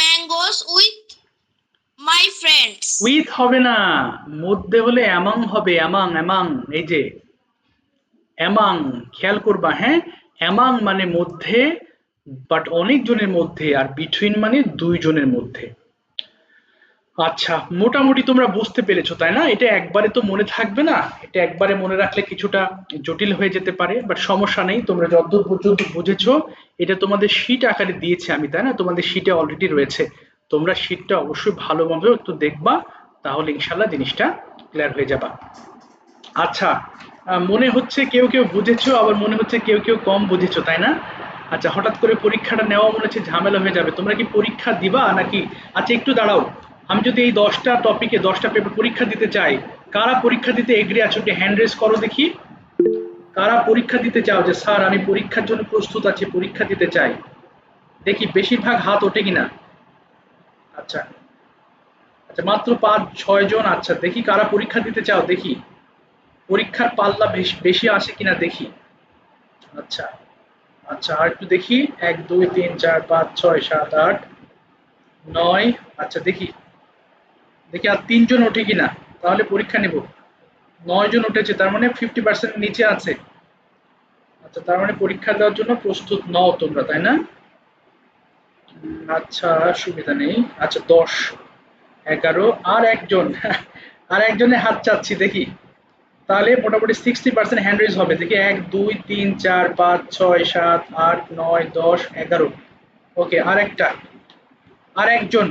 mangoes with my friends. With হবে না, মধ্যে হলে অ্যামাং হবে, অ্যামাং, অ্যামাং, এই যে অ্যামাং, খেয়াল করবা, হ্যাঁ, অ্যামাং মানে মধ্যে, বাট অনেক জনের মধ্যে, আর বিটুইন মানে দুইজনের মধ্যে। আচ্ছা মোটামুটি তোমরা বুঝতে পেরেছো তাই না? এটা একবারে তো মনে থাকবে না, এটা একবারে মনে রাখলে কিছুটা জটিল হয়ে যেতে পারে, বাট সমস্যা নেই, তোমরা যতদূর পর্যন্ত বুঝেছো। এটা তোমাদের শীট আকারে দিয়েছে আমি, তাই না? তোমাদের শীটে অলরেডি রয়েছে, তোমরা শীটটা অবশ্যই ভালোভাবে একটু দেখবা, তাহলে ইনশাল্লাহ জিনিসটা ক্লিয়ার হয়ে যাবা। আচ্ছা মনে হচ্ছে কেউ কেউ বুঝেছো, আবার মনে হচ্ছে কেউ কেউ কম বুঝেছো, তাই না? আচ্ছা হঠাৎ করে পরীক্ষাটা নেওয়া মনে হচ্ছে ঝামেলা হয়ে যাবে, তোমরা কি পরীক্ষা দিবা নাকি? আচ্ছা একটু দাঁড়াও, আমি যদি এই 10টা টপিকে 10টা পেপার পরীক্ষা দিতে চাই, কারা পরীক্ষা দিতে এগ্রি আছো? কি হ্যান্ড রেজ করো দেখি, কারা পরীক্ষা দিতে চাও যে স্যার আমি পরীক্ষার জন্য প্রস্তুত আছি, পরীক্ষা দিতে চাই, দেখি বেশিরভাগ হাত ওঠে কিনা। আচ্ছা আচ্ছা মাত্র 5-6 জন। আচ্ছা দেখি কারা পরীক্ষা দিতে চাও, দেখি পরীক্ষার পাল্লা বেশি বেশি আসে কিনা দেখি। আচ্ছা আচ্ছা আর একটু দেখি, 1 2 3 4 5 6 7 8 9। আচ্ছা দেখি দেখি আর 3 জন ওঠে কিনা, তাহলে পরীক্ষা নেব। 9 জন উঠেছে, তার মানে 50% নিচে আছে। আচ্ছা তার মানে পরীক্ষা দেওয়ার জন্য প্রস্তুত নও তোমরা, তাই না? আচ্ছা সুবিধা নেই। আচ্ছা 10 11 আর একজন আর একজনের হাত চাচ্ছি দেখি, তাহলে মোটামুটি 60% হ্যান্ড রেজ হবে। দেখি 1 2 3 4 5 6 7 8 9 10 11। ওকে আর একটা, আর একজন,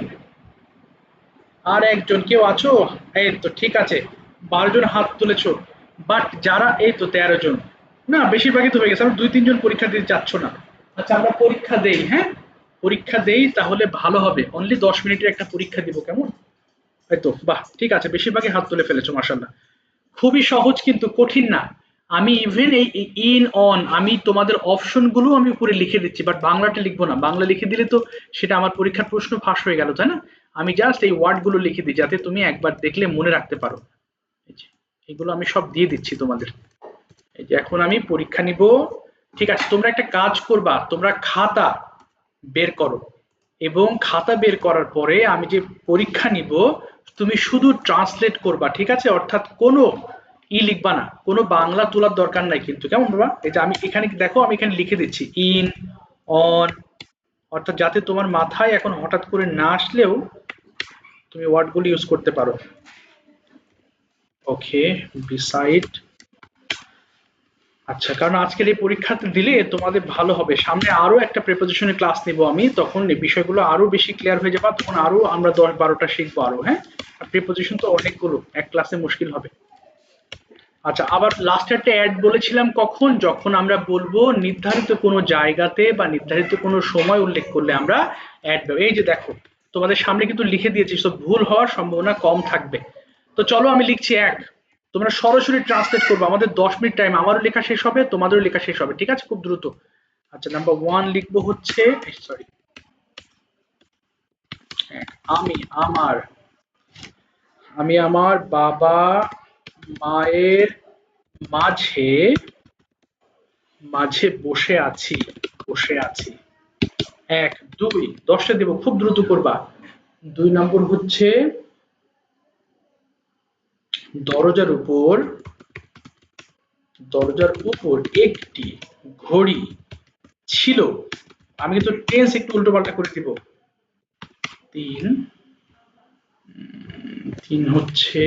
আর একজন কেউ আছো? এই তো ঠিক আছে, 12 জন হাত তুলেছো। বাট যারা, এই তো 13 জন, না বেশিরভাগই তো হয়ে গেছে, আর 2-3 জন পরীক্ষা দিতে চাচ্ছ না। আচ্ছা আমরা পরীক্ষা দেই, হ্যাঁ পরীক্ষা দেই তাহলে ভালো হবে। অনলি 10 মিনিটের একটা পরীক্ষা দিব, কেমন? এই তো বাহ ঠিক আছে, বেশিরভাগই হাত তুলে ফেলেছো মাশাল্লাহ। খুবই সহজ কিন্তু কঠিন না। আমি ইভেন এই ইন অন আমি তোমাদের অপশনগুলো আমি উপরে লিখে দিচ্ছি, বাট বাংলাটা লিখবো না। বাংলা লিখে দিলে তো সেটা আমার পরীক্ষার প্রশ্ন ফাঁস হয়ে গেল, তাই না? আমি জাস্ট এই ওয়ার্ডগুলো লিখে দিই যাতে তুমি একবার দেখলে মনে রাখতে পারো। এই যে এগুলো আমি সব দিয়ে দিচ্ছি তোমাদের। এই যে এখন আমি পরীক্ষা নিব। ঠিক আছে তোমরা একটা কাজ করবা, তোমরা খাতা বের করো, এবং খাতা বের করার পরে আমি যে পরীক্ষা নিব তুমি শুধু ট্রান্সলেট করবা, ঠিক আছে? অর্থাৎ কোনো লিখবা না, কোনো বাংলা তোলার দরকার নাই কিন্তু, কেমন বাবা? এটা আমি এখানে দেখো, আমি এখানে লিখে দিচ্ছি ইন অন, অর্থাৎ যাতে তোমার মাথায় এখন হঠাৎ করে না আসলেও তুমি ওয়ার্ডগুলো ইউজ করতে পারো। ওকে বিসাইড। আচ্ছা কারণ আজকের এই পরীক্ষাতে দিলে তোমাদের ভালো হবে, সামনে আরো একটা প্রিপোজিশনের ক্লাস নিব আমি, তখন এই বিষয়গুলো আরো বেশি ক্লিয়ার হয়ে যাবে, তখন আরো আমরা 10-12টা শিখবো আরো, হ্যাঁ? আর প্রিপোজিশন তো অনেকগুলো, এক ক্লাসে মুশকিল হবে। আচ্ছা আবার লাস্টে একটা অ্যাড বলেছিলাম কখন, যখন আমরা বলবো নির্ধারিত কোনো জায়গাতে বা নির্ধারিত কোনো সময় উল্লেখ করলে আমরা অ্যাড দেবো। এই যে দেখো তোমাদের সামনে কিন্তু লিখে দিয়েছি, তো ভুল হওয়ার সম্ভাবনা কম থাকবে। তো চলো আমি লিখছি 1, তোমরা সরাসরি ট্রান্সলেট করবো। আমাদের 10 মিনিট টাইম, আমারও লেখা শেষ হবে তোমাদেরও লেখা শেষ হবে, ঠিক আছে? খুব দ্রুত। আচ্ছা নাম্বার 1 লিখবো হচ্ছে, সরি, আমি আমার, আমি আমার বাবা মায়ের মাঝে মাঝে বসে আছি, বসে আছি। 1 2 10টা দেবো, খুব দ্রুত করবা। 2 নম্বর হচ্ছে দরজার উপর, দরজার উপর একটি ঘড়ি ছিল। আমি কিন্তু টেন্স একটু উল্টো পাল্টা করে দিব। 3 3 হচ্ছে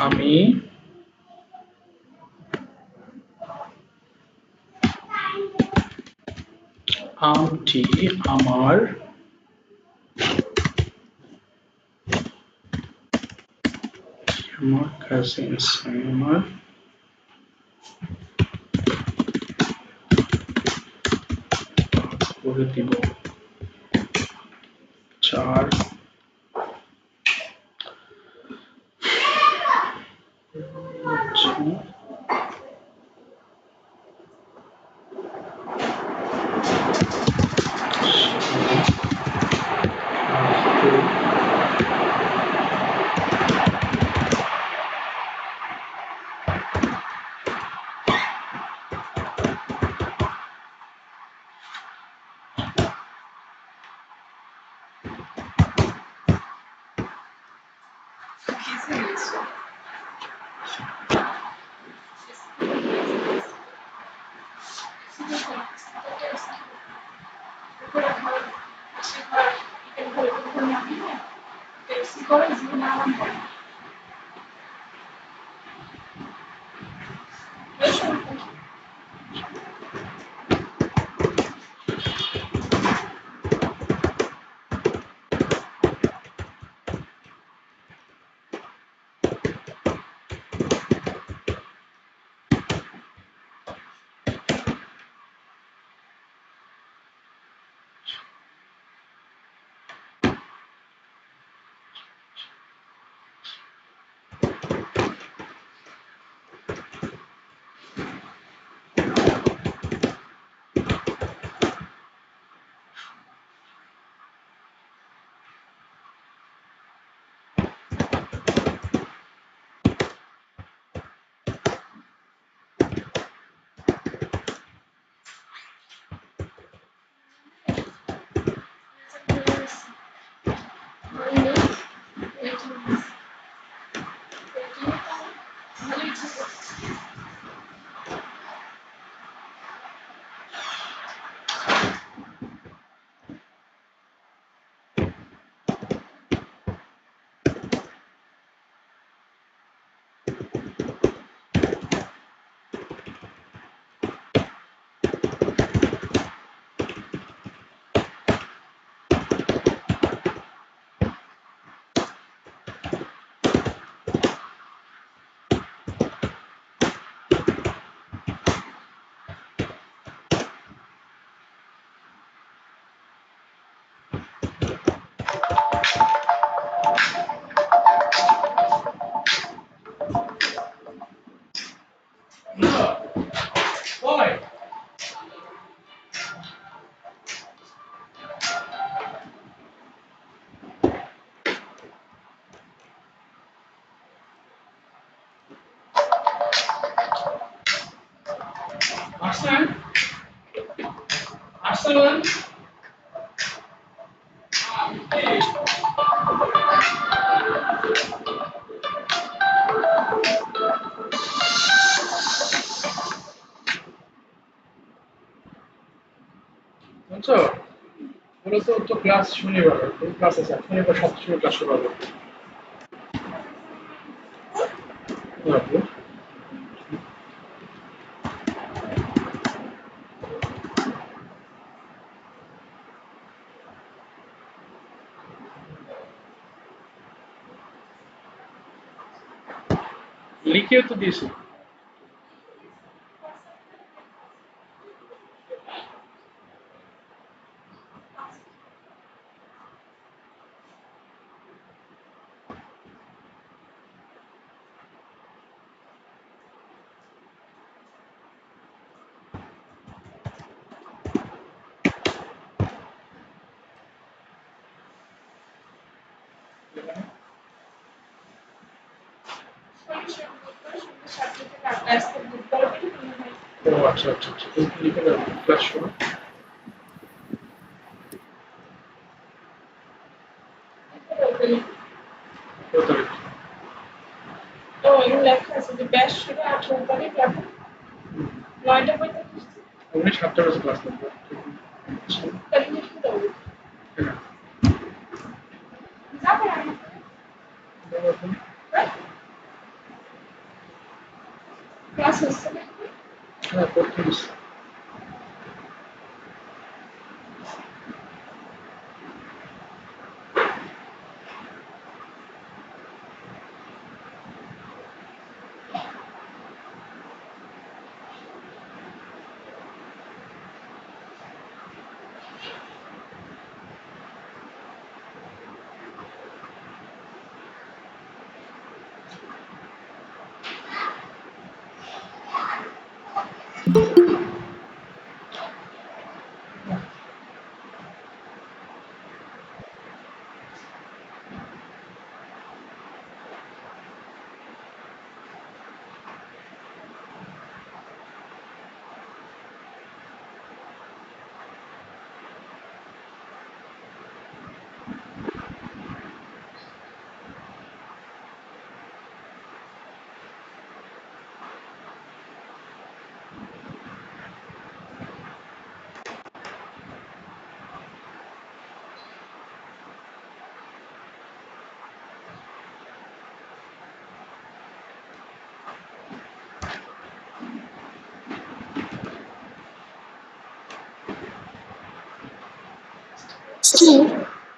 আমি আমটি আমার আমার কাজিনস, আমার করে দিব। 4 হচ্ছে Arsenal. বুঝছো বলো তো ক্লাস শনিবার ক্লাস আছে শনিবার 7 ক্লাস শুরু হবে লিখে তো দিয়েছি ও আচ্ছা আচ্ছা আচ্ছা লিখে দাও ক্লাস শুরু তো এগুলো লেখা আছে যে ব্যাস শুরু 18 তারিখ এখন 9টা পর্যন্ত উনি 7টা বাজে ক্লাস নেবে তারিখ লিখে দাও যাবে আমি ক্লাস হচ্ছে হ্যাঁ করতে দিচ্ছি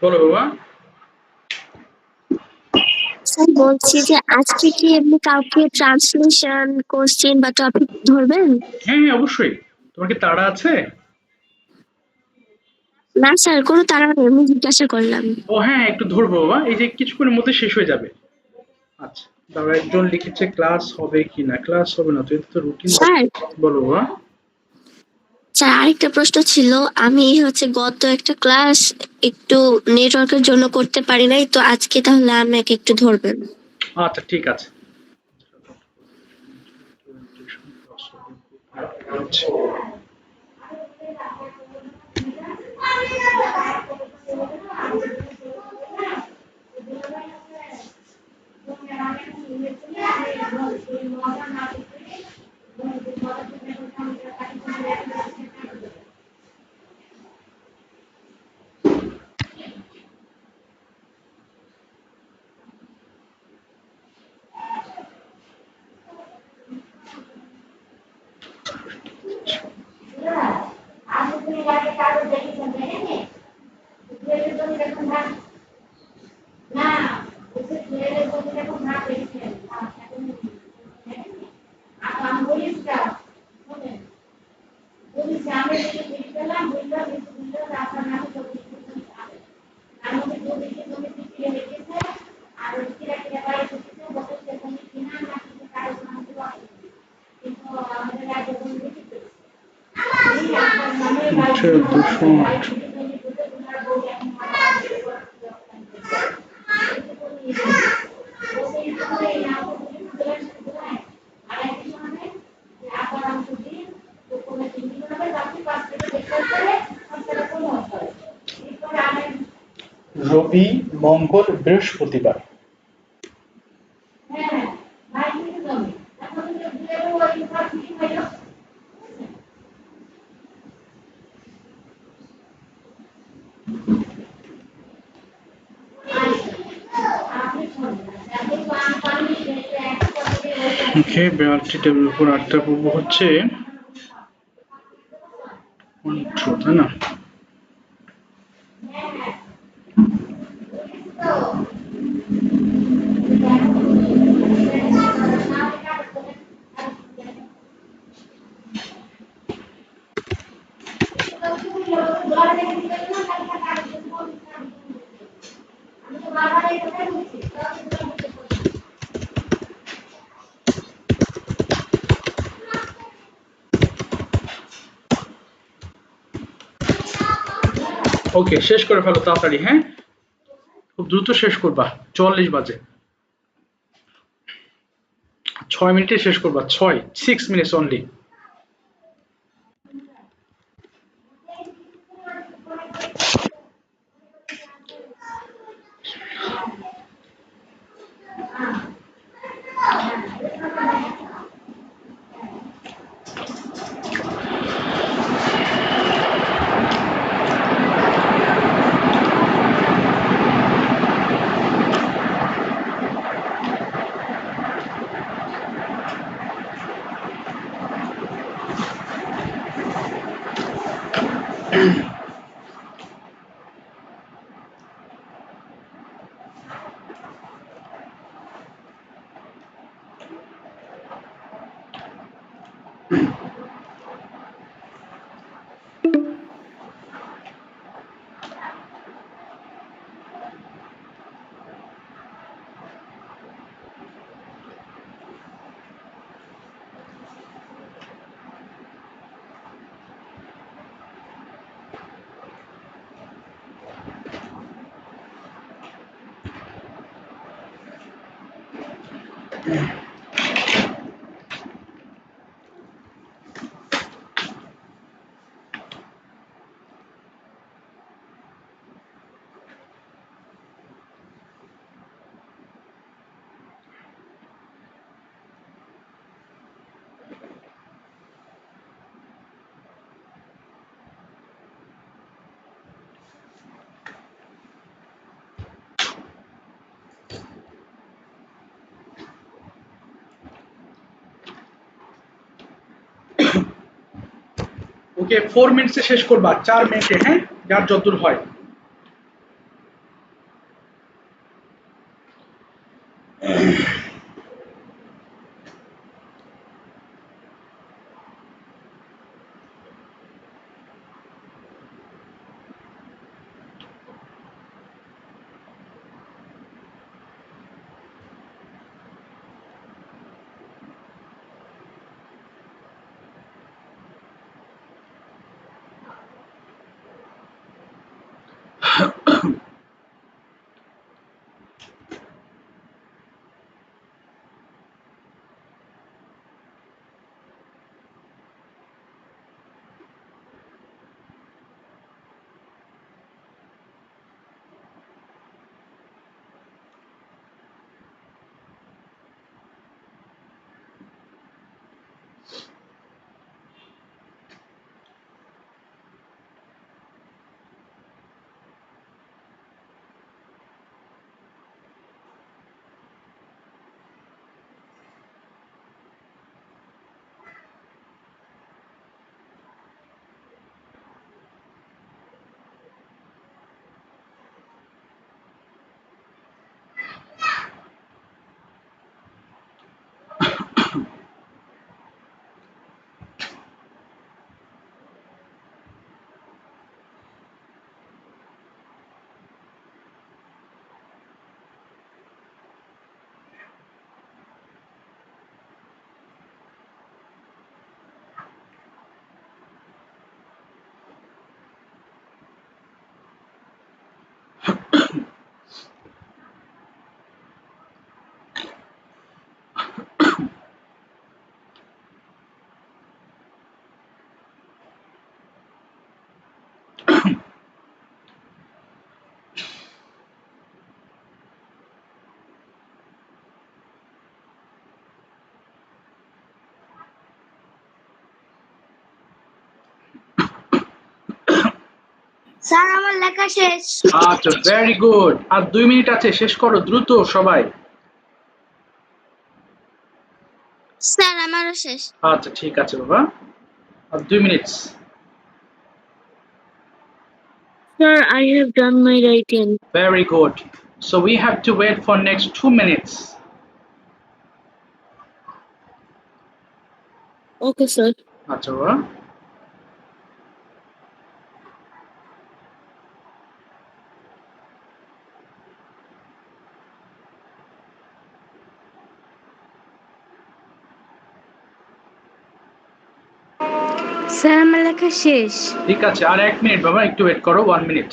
বলো বাবা স্যার বলছি যে আজকে কি এমনি কাউকে ট্রান্সলেশন কোশ্চেন বা টপিক ধরবেন? হ্যাঁ হ্যাঁ অবশ্যই তোমার কি তাড়া আছে না স্যার কোনো তাড়া নেই, এমনি জিজ্ঞাসা করলাম। ও হ্যাঁ একটু ধরবো বাবা এই যে কিছুক্ষণের মধ্যে শেষ হয়ে যাবে আচ্ছা তারপর একজন লিখেছে ক্লাস হবে কি না ক্লাস হবে না তো এটা তো রুটিন স্যার বলো বাবা স্যার আরেকটা প্রশ্ন ছিল, আমি হচ্ছে গত একটা ক্লাস একটু নেটওয়ার্কের জন্য করতে পারি নাই, তো আজকে তাহলে আমাকে একটু ধরবেন। আচ্ছা ঠিক আছে আচ্ছা উঠে 208 রবি, মঙ্গল, বৃহস্পতিবার। ওকে, 42টি টেবিলের উপর 8টা পূর্ব হচ্ছে 1 2, তাই না? ওকে, শেষ করে ফেলো তাড়াতাড়ি, হ্যাঁ, খুব দ্রুত শেষ করবা, 44 বাজে, 6 মিনিটে শেষ করবা, 6 minutes অনলি। ওকে, 4 মিনিটসে শেষ করবা, 4 মিনিটে, হ্যাঁ, যার যতদূর হয়। স্যার আমার লেখা শেষ। আচ্ছা, ভেরি গুড। আর 2 মিনিট আছে, শেষ করো দ্রুত সবাই। স্যার আমারও শেষ। আচ্ছা ঠিক আছে বাবা, আর 2 minute. Sir, I have done my writing. Very good. So we have to wait for next 2 minutes. Okay, sir. আচ্ছা বাবা। স্যার আমার লেখা শেষ। ঠিক আছে, আর 1 মিনিট বাবা, একটু ওয়েট করো, 1 মিনিট।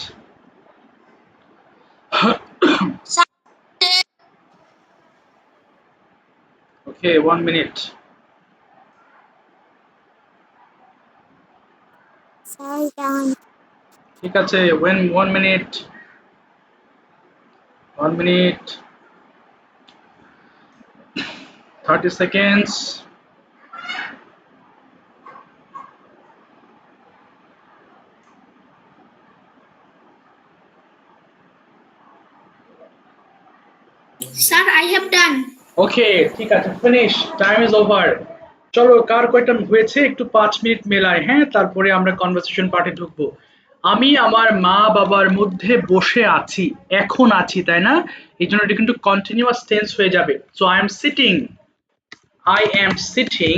ওকে, 1 মিনিট। ঠিক আছে, when 1 minute, 1 minute 30 seconds. Sir, I have done. ওকে ঠিক আছে, ফিনিশ, টাইম ইজ ওভার। চলো, কার কয়টা হয়েছে একটু 5 মিনিট মেলায়, হ্যাঁ, তারপরে আমরা কনভারসেশন পার্টে ঢুকবো। আমি আমার মা বাবার মধ্যে বসে আছি, এখন আছি, তাই না? এই জন্য এটা কিন্তু কন্টিনিউয়াস টেন্স হয়ে যাবে। So I am sitting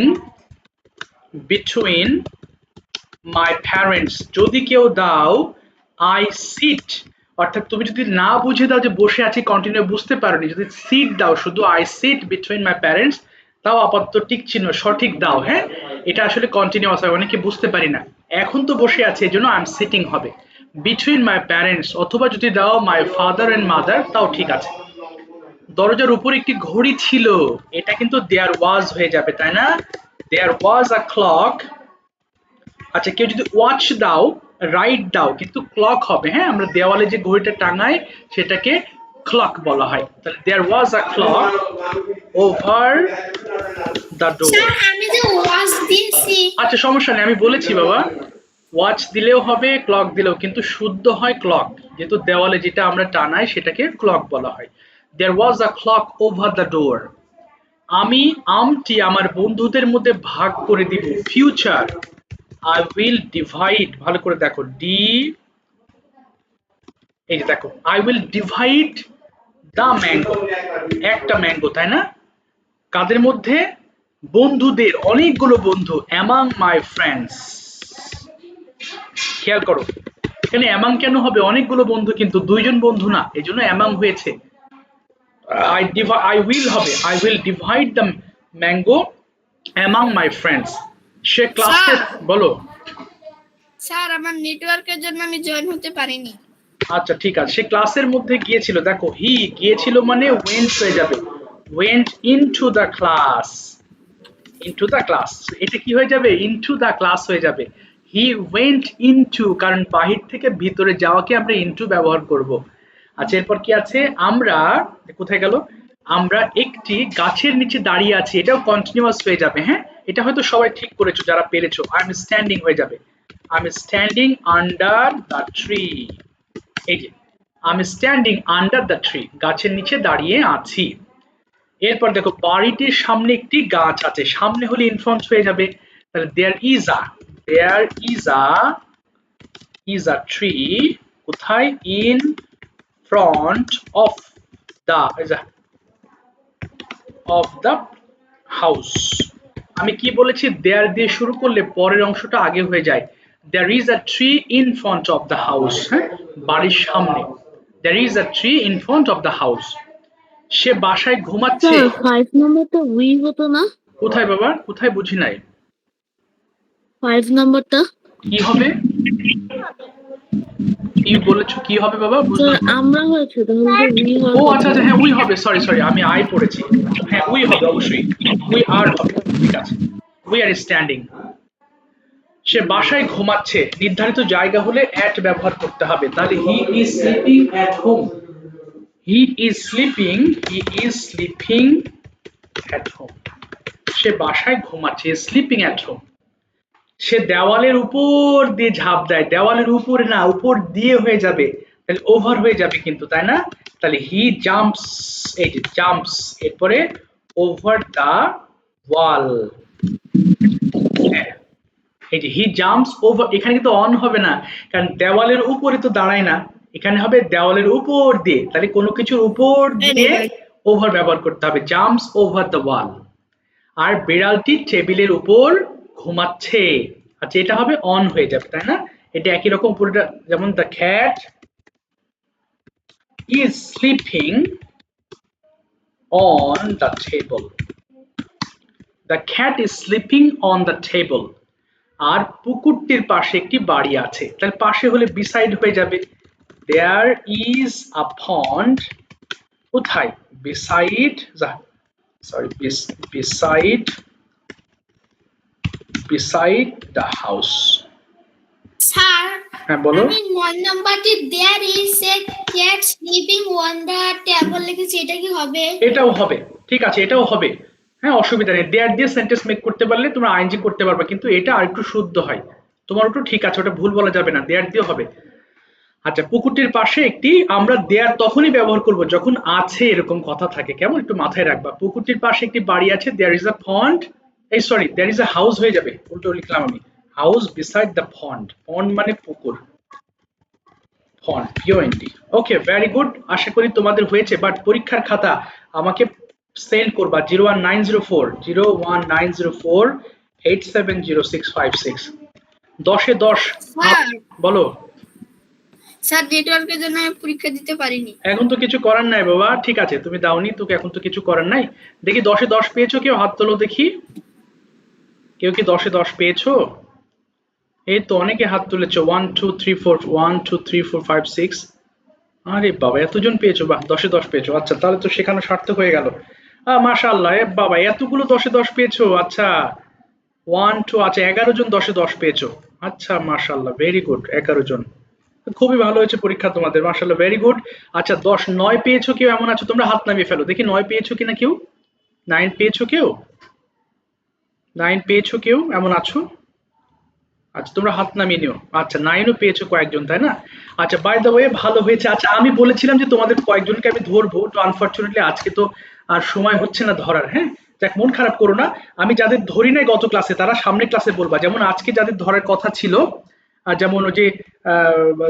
between my parents. যদি কেউ দাও আই সিট, অর্থাৎ তুমি যদি না বুঝে দাও যে বসে আছি, কন্টিনিউ বুঝতে পারোনি, যদি সিট দাও শুধু I sit between my parents, তাও আপাতত টিক চিহ্ন সঠিক দাও, হ্যাঁ, এটা আসলে কন্টিনিউয়াস হয়, অনেকে বুঝতে পারি না। এখন তো বসে আছে, এই জন্য আই এম সিটিং হবে। বিটুইন মাই প্যারেন্টস, অথবা যদি দাও মাই ফাদার এন্ড মাদার, তাও ঠিক আছে। দরজার উপর একটি ঘড়ি ছিল, এটা কিন্তু দেয়ার ওয়াজ হয়ে যাবে, তাই না? দেয়ার ওয়াজ আ ক্লক। আচ্ছা, কেউ যদি ওয়াচ দাও, রাইট দাও, কিন্তু ক্লক হবে, হ্যাঁ, আমরা দেওয়ালে যে ঘড়িটা টাঙাই সেটাকে ক্লক বলা হয়। তাহলে there was a clock over the door. Sir আমি যে ওয়াচ দিয়েছি। আচ্ছা, সমস্যা নেই, আমি বলেছি বাবা, ওয়াচ দিলেও হবে, ক্লক দিলেও, কিন্তু শুদ্ধ হয় ক্লক, যেহেতু দেওয়ালে যেটা আমরা টানাই সেটাকে ক্লক বলা হয়। দেয়ার was a clock over the ডোর। আমি আমটি আমার বন্ধুদের মধ্যে ভাগ করে দিব। ফিউচার, আই উইল ডিভাইড, ভালো করে দেখো, এই যে দেখো, I will divide the mango, একটা ম্যাঙ্গো, তাই না? কাদের মধ্যে? বন্ধুদের, অনেকগুলো বন্ধু, অ্যামাং মাই ফ্রেন্ডস। খেয়াল করো, এখানে অ্যামাং কেন হবে? অনেকগুলো বন্ধু কিন্তু 2জন বন্ধু না, এই জন্য অ্যামাং হয়েছে। আই উইল হবে, I will divide the mango among my friends. সে ক্লাসে, বলো। স্যার আমার নেটওয়ার্কের জন্য আমি জয়েন হতে পারিনি। আচ্ছা ঠিক আছে, সে ক্লাসের মধ্যে গিয়েছিল, দেখো হি গিয়েছিল মানে ওয়েন্ট হয়ে যাবে, went into the class, into the class, এটা কি হয়ে যাবে? ইনটু দ্য ক্লাস হয়ে যাবে। হি ওয়েন্ট ইনটু, কারণ বাহির থেকে ভিতরে যাওয়াকে আমরা ইনটু ব্যবহার করব। আচ্ছা, এরপর কি আছে? আমরা, কোথায় গেল? আমরা একটি গাছের নিচে দাঁড়িয়ে আছি, এটাও কন্টিনিউয়াস হয়ে যাবে, হ্যাঁ, এটা হয়তো সবাই ঠিক করেছো যারা পেরেছো। আই এম স্ট্যান্ডিং হয়ে যাবে, I am standing under the tree. এই যে, আমি স্ট্যান্ডিং আন্ডার দ্য ট্রি, গাছের নিচে দাঁড়িয়ে আছি। এরপর দেখো, বাড়িটির সামনে একটি গাছ আছে, সামনে হলে ইনফ্রন্ট হয়ে যাবে, তাহলে দেয়ার ইজ আ ট্রি, কোথায়? In front of the house. আমি কি বলেছি? দেয়ার দিয়ে শুরু করলে পরের অংশটা আগে হয়ে যায়। There is a tree in front of the house, হ্যাঁ, বাড়ির সামনে। There is a tree in front of the house. সে বাসায় ঘুমাচ্ছে। স্যার 5 নাম্বারটা উই হতো না? কোথায় বাবা, কোথায়? বুঝি নাই। 5 নাম্বারটা কি হবে? কি বলেছো, কি হবে বাবা? বুঝলাম স্যার না। আমরা হয়েছে তাহলে তো উই হওয়ার ও কথা। আচ্ছা আচ্ছা, হ্যাঁ উই হবে, সরি সরি, আমি আই পড়েছি। হ্যাঁ উই হবে অবশ্যই, উই আর হবে, ঠিক আছে। We are standing. সে বাসায় ঘুমাচ্ছে, নির্ধারিত জায়গা হলে অ্যাট ব্যবহার করতে হবে, তাহলে he is sleeping at home. He is sleeping at home. সে বাসায় ঘুমাচ্ছে, স্লিপিং অ্যাট হোম। সে দেওয়ালের উপর দিয়ে ঝাঁপ দেয়, দেওয়ালের উপরে না, উপর দিয়ে হয়ে যাবে, তাহলে ওভার হয়ে যাবে কিন্তু, তাই না? তাহলে হি জাম্পস, এই যে জাম্পস, এরপরে ওভার দা ওয়াল। এই যে হি জাম্পস ওভার, এখানে কিন্তু অন হবে না, কারণ দেওয়ালের উপরে তো দাঁড়ায় না, এখানে হবে দেওয়ালের উপর দিয়ে, তাহলে কোনো কিছুর উপর দিয়ে ওভার ব্যবহার করতে হবে, জাম্পস ওভার দ্য ওয়াল। আর বিড়ালটি টেবিলের উপর ঘুমাচ্ছে, আচ্ছা এটা হবে অন হয়ে যাবে, তাই না? এটা একই রকম পুরোটা, যেমন the cat is sleeping on the table, the cat is sleeping on the table. আর পুকুরটির পাশে একটি বাড়ি আছে, তাহলে পাশে হলে বিসাইড হয়ে যাবে, দেয়ার ইজ আ পন্ড, কোথায়, beside, sorry beside, beside the house. Sir হ্যাঁ বলো। আমি 9 নাম্বারটি there is a cat sleeping on the table লিখেছি, এটা কি হবে? এটাও হবে, ঠিক আছে, এটাও হবে, হ্যাঁ অসুবিধা নেই, দেয়ার দিয়ে সেন্টেন্স মেক করতে পারলে তোমরা আইএনজি করতে পারবে, কিন্তু এটা আরেকটু শুদ্ধ হয়, তোমার একটু ঠিক আছে, ওটা ভুল বলা যাবে না, দেয়ার দিয়ে হবে। আচ্ছা পুকুরটির পাশে একটি, আমরা দেয়ার তখনই ব্যবহার করব যখন আছে এরকম কথা থাকে, কেমন একটু মাথায় রাখবা, পুকুরটির পাশে একটি বাড়ি আছে, দেয়ার ইজ আ পন্ড, এই sorry there is a house হয়ে যাবে, উল্টো লিখলাম আমি, house beside the pond, pond মানে পুকুর, পন্ড পিওএনডি। ওকে ভেরি গুড, আশা করি তোমাদের হয়েছে, বাট পরীক্ষার খাতা আমাকে সেন্ড করবা 01904 10 10 স্যার বলো। স্যার নেটওয়ার্কের জন্য আমি পরীক্ষা দিতে পারিনি। এখন তো কিছু করার নাই বাবা, ঠিক আছে তুমি দাওনি, তোকে এখন তো কিছু করার নাই। দেখি 10 10 পেয়েছো কেউ, হাত তোলো দেখি, কেউ কি 10 10 পেয়েছো? এই তো অনেকে হাত তুলেছো, 1 2 3 4 1 2 3 4 5 6, আরে বাবা এতজন পেয়েছো, বাহ 10 10 পেয়েছো, আচ্ছা তাহলে তো শেখানো সার্থক হয়ে গেল, মাশাআল্লাহ, এ বাবা এতগুলো 10 10 পেয়েছো, আচ্ছা 1 2, আচ্ছা 11 জন 10 10 পেয়েছো, আচ্ছা মাশাআল্লাহ ভেরি গুড, 11 জন, খুবই ভালো হয়েছে পরীক্ষা তোমাদের, মাশাআল্লাহ ভেরি গুড। আচ্ছা 10 9 পেয়েছো কেউ এমন আছো, তোমরা হাত নামিয়ে ফেলো দেখি, 9 পেয়েছো কিনা কেউ, 9 পেয়েছো কেউ, 9 পেয়েছো কেউ এমন আছো, আচ্ছা তোমরা হাত নামিয়ে নিও, আচ্ছা 9ও পেয়েছো কয়েকজন, তাই না? আচ্ছা বাই দ্য ওয়ে ভালো হয়েছে। আচ্ছা আমি বলেছিলাম যে তোমাদের কয়েকজনকে আমি ধরবো, তো আনফরচুনেটলি আজকে তো আর সময় হচ্ছে না ধরার, হ্যাঁ যাক মন খারাপ করো না, আমি যাদের ধরি নাই গত ক্লাসে তারা সামনে ক্লাসে বলবা, যেমন আজকে যাদের ধরার কথা ছিল, যেমন ওই যে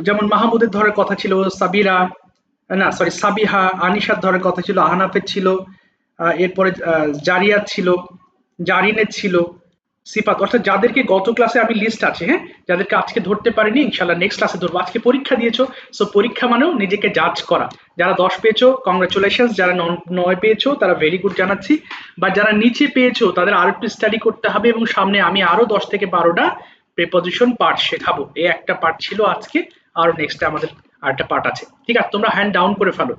যেমন মাহমুদের ধরার কথা ছিল, সাবিরা, না সরি সাবিহা, আনিশার ধরার কথা ছিল, আহনাফের ছিল, এরপরে জারিয়াত ছিল, জারিনের ছিল, সিফাত, অর্থাৎ যাদেরকে গত ক্লাসে আমি লিস্ট আছে, হ্যাঁ যাদেরকে আজকে ধরতে পারিনি ইনশাল্লাহ নেক্সট ক্লাসে ধরবো। আজকে পরীক্ষা দিয়েছো, সো পরীক্ষা মানেও নিজেকে জাজ করা, যারা 10 পেয়েছো কংগ্রাচুলেশন, যারা 9 পেয়েছো তারা ভেরি গুড জানাচ্ছি, বা যারা নিচে পেয়েছো তাদের আরো একটু স্টাডি করতে হবে, এবং সামনে আমি আরো 10 থেকে 12টা প্রিপজিশন পার্ট শেখাবো, এই একটা পার্ট ছিল আজকে, আর নেক্সট আমাদের আরেকটা পার্ট আছে, ঠিক আছে তোমরা হ্যান্ড ডাউন করে ফেলো।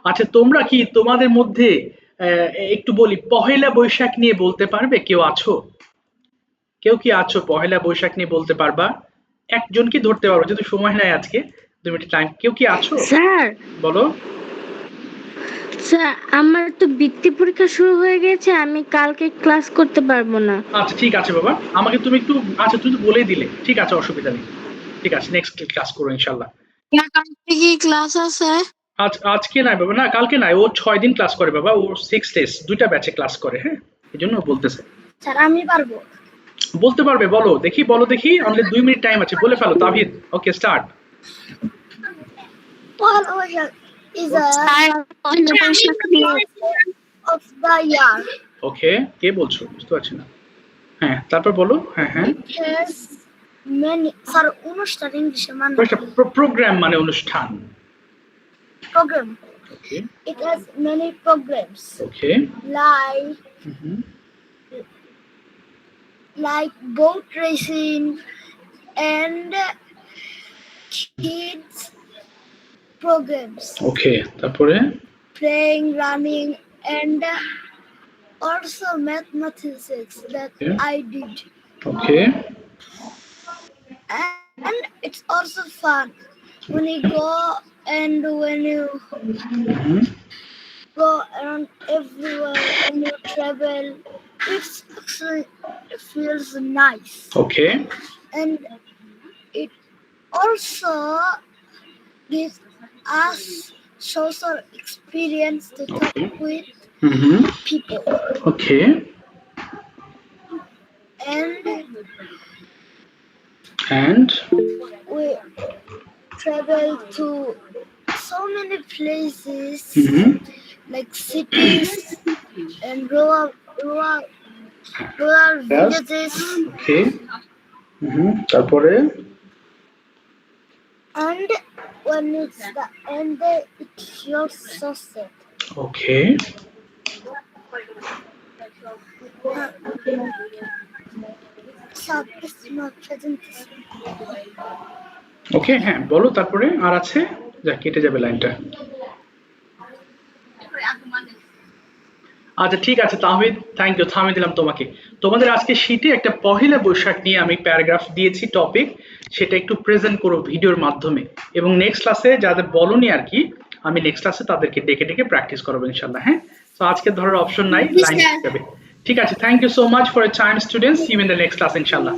আচ্ছা তোমরা কি তোমাদের মধ্যে একটু বলি, পহেলা বৈশাখ নিয়ে বলতে পারবে কেউ আছো, কেউ কি আছো পহেলা বৈশাখ নিয়ে বলতে পারবা? একজন কি ধরতে পারবো, যেহেতু সময় নাই আজকে 2 মিনিট টাইম, কেউ কি আছো? স্যার বলো। স্যার আমার তো বৃত্তি পরীক্ষা শুরু হয়ে গেছে, আমি কালকে ক্লাস করতে পারবো না। আচ্ছা ঠিক আছে বাবা, আমাকে তুমি একটু, আচ্ছা তুমি তো বলেই দিলে, ঠিক আছে অসুবিধা নেই, ঠিক আছে নেক্সট ক্লাস করো ইনশাল্লাহ। কালকে কি ক্লাস আছে? আজকে নাই বাবা, না কালকে নাই, ও 6 দিন ক্লাস করে বাবা, ও 6 ডেজ 2টা ব্যাচে ক্লাস করে, হ্যাঁ এই জন্য বলতেছে। স্যার আমি পারবো। বলতে পারবে, বলো দেখি, বলো দেখি, অনলি 2 মিনিট টাইম আছে, বলে ফেলো Tahid. Okay start. Pohela Boishakh is a of the year. Okay কে বলছো বুঝতে পারছি না, হ্যাঁ তারপর বলো, হ্যাঁ হ্যাঁ। It has many, স্যার অনুষ্ঠান ইংলিশে মানে প্রোগ্রাম মানে অনুষ্ঠান, program. Okay It has many programs okay, like boat racing and kids programs, ওকে তারপরে, playing, running, and also mathematics that Okay. I did. Okay And it's also fun when you go and when you go around everywhere and you travel It's actually, it feels nice. Okay. And it also gives us social experience to talk Okay. with Mm-hmm. people. Okay. And And we travel to so many places mm-hmm. like cities and rural Yes. villages. Okay. Mm-hmm. তারপরে And when it's the end, it feels so sad. Okay. Sad is my presentation. ওকে, হ্যাঁ বলো তারপরে আর আছে, যা কেটে যাবে লাইনটা। আচ্ছা ঠিক আছে তাহমিদ, থ্যাংক ইউ, থামিয়ে দিলাম তোমাকে। তোমাদের আজকে শীটে একটা পহেলা বৈশাখ নিয়ে আমি প্যারাগ্রাফ দিয়েছি টপিক, সেটা একটু প্রেজেন্ট করো ভিডিওর মাধ্যমে, এবং নেক্সট ক্লাসে যাদের বলনি আর কি, আমি নেক্সট ক্লাসে তাদেরকে ডেকে ডেকে প্র্যাকটিস করাবো ইনশাল্লাহ। হ্যাঁ, তো আজকে ধরার অপশন নাই, লাইন যাবে। ঠিক আছে, thank you so much for time students, see you in the next class ইনশাল্লাহ।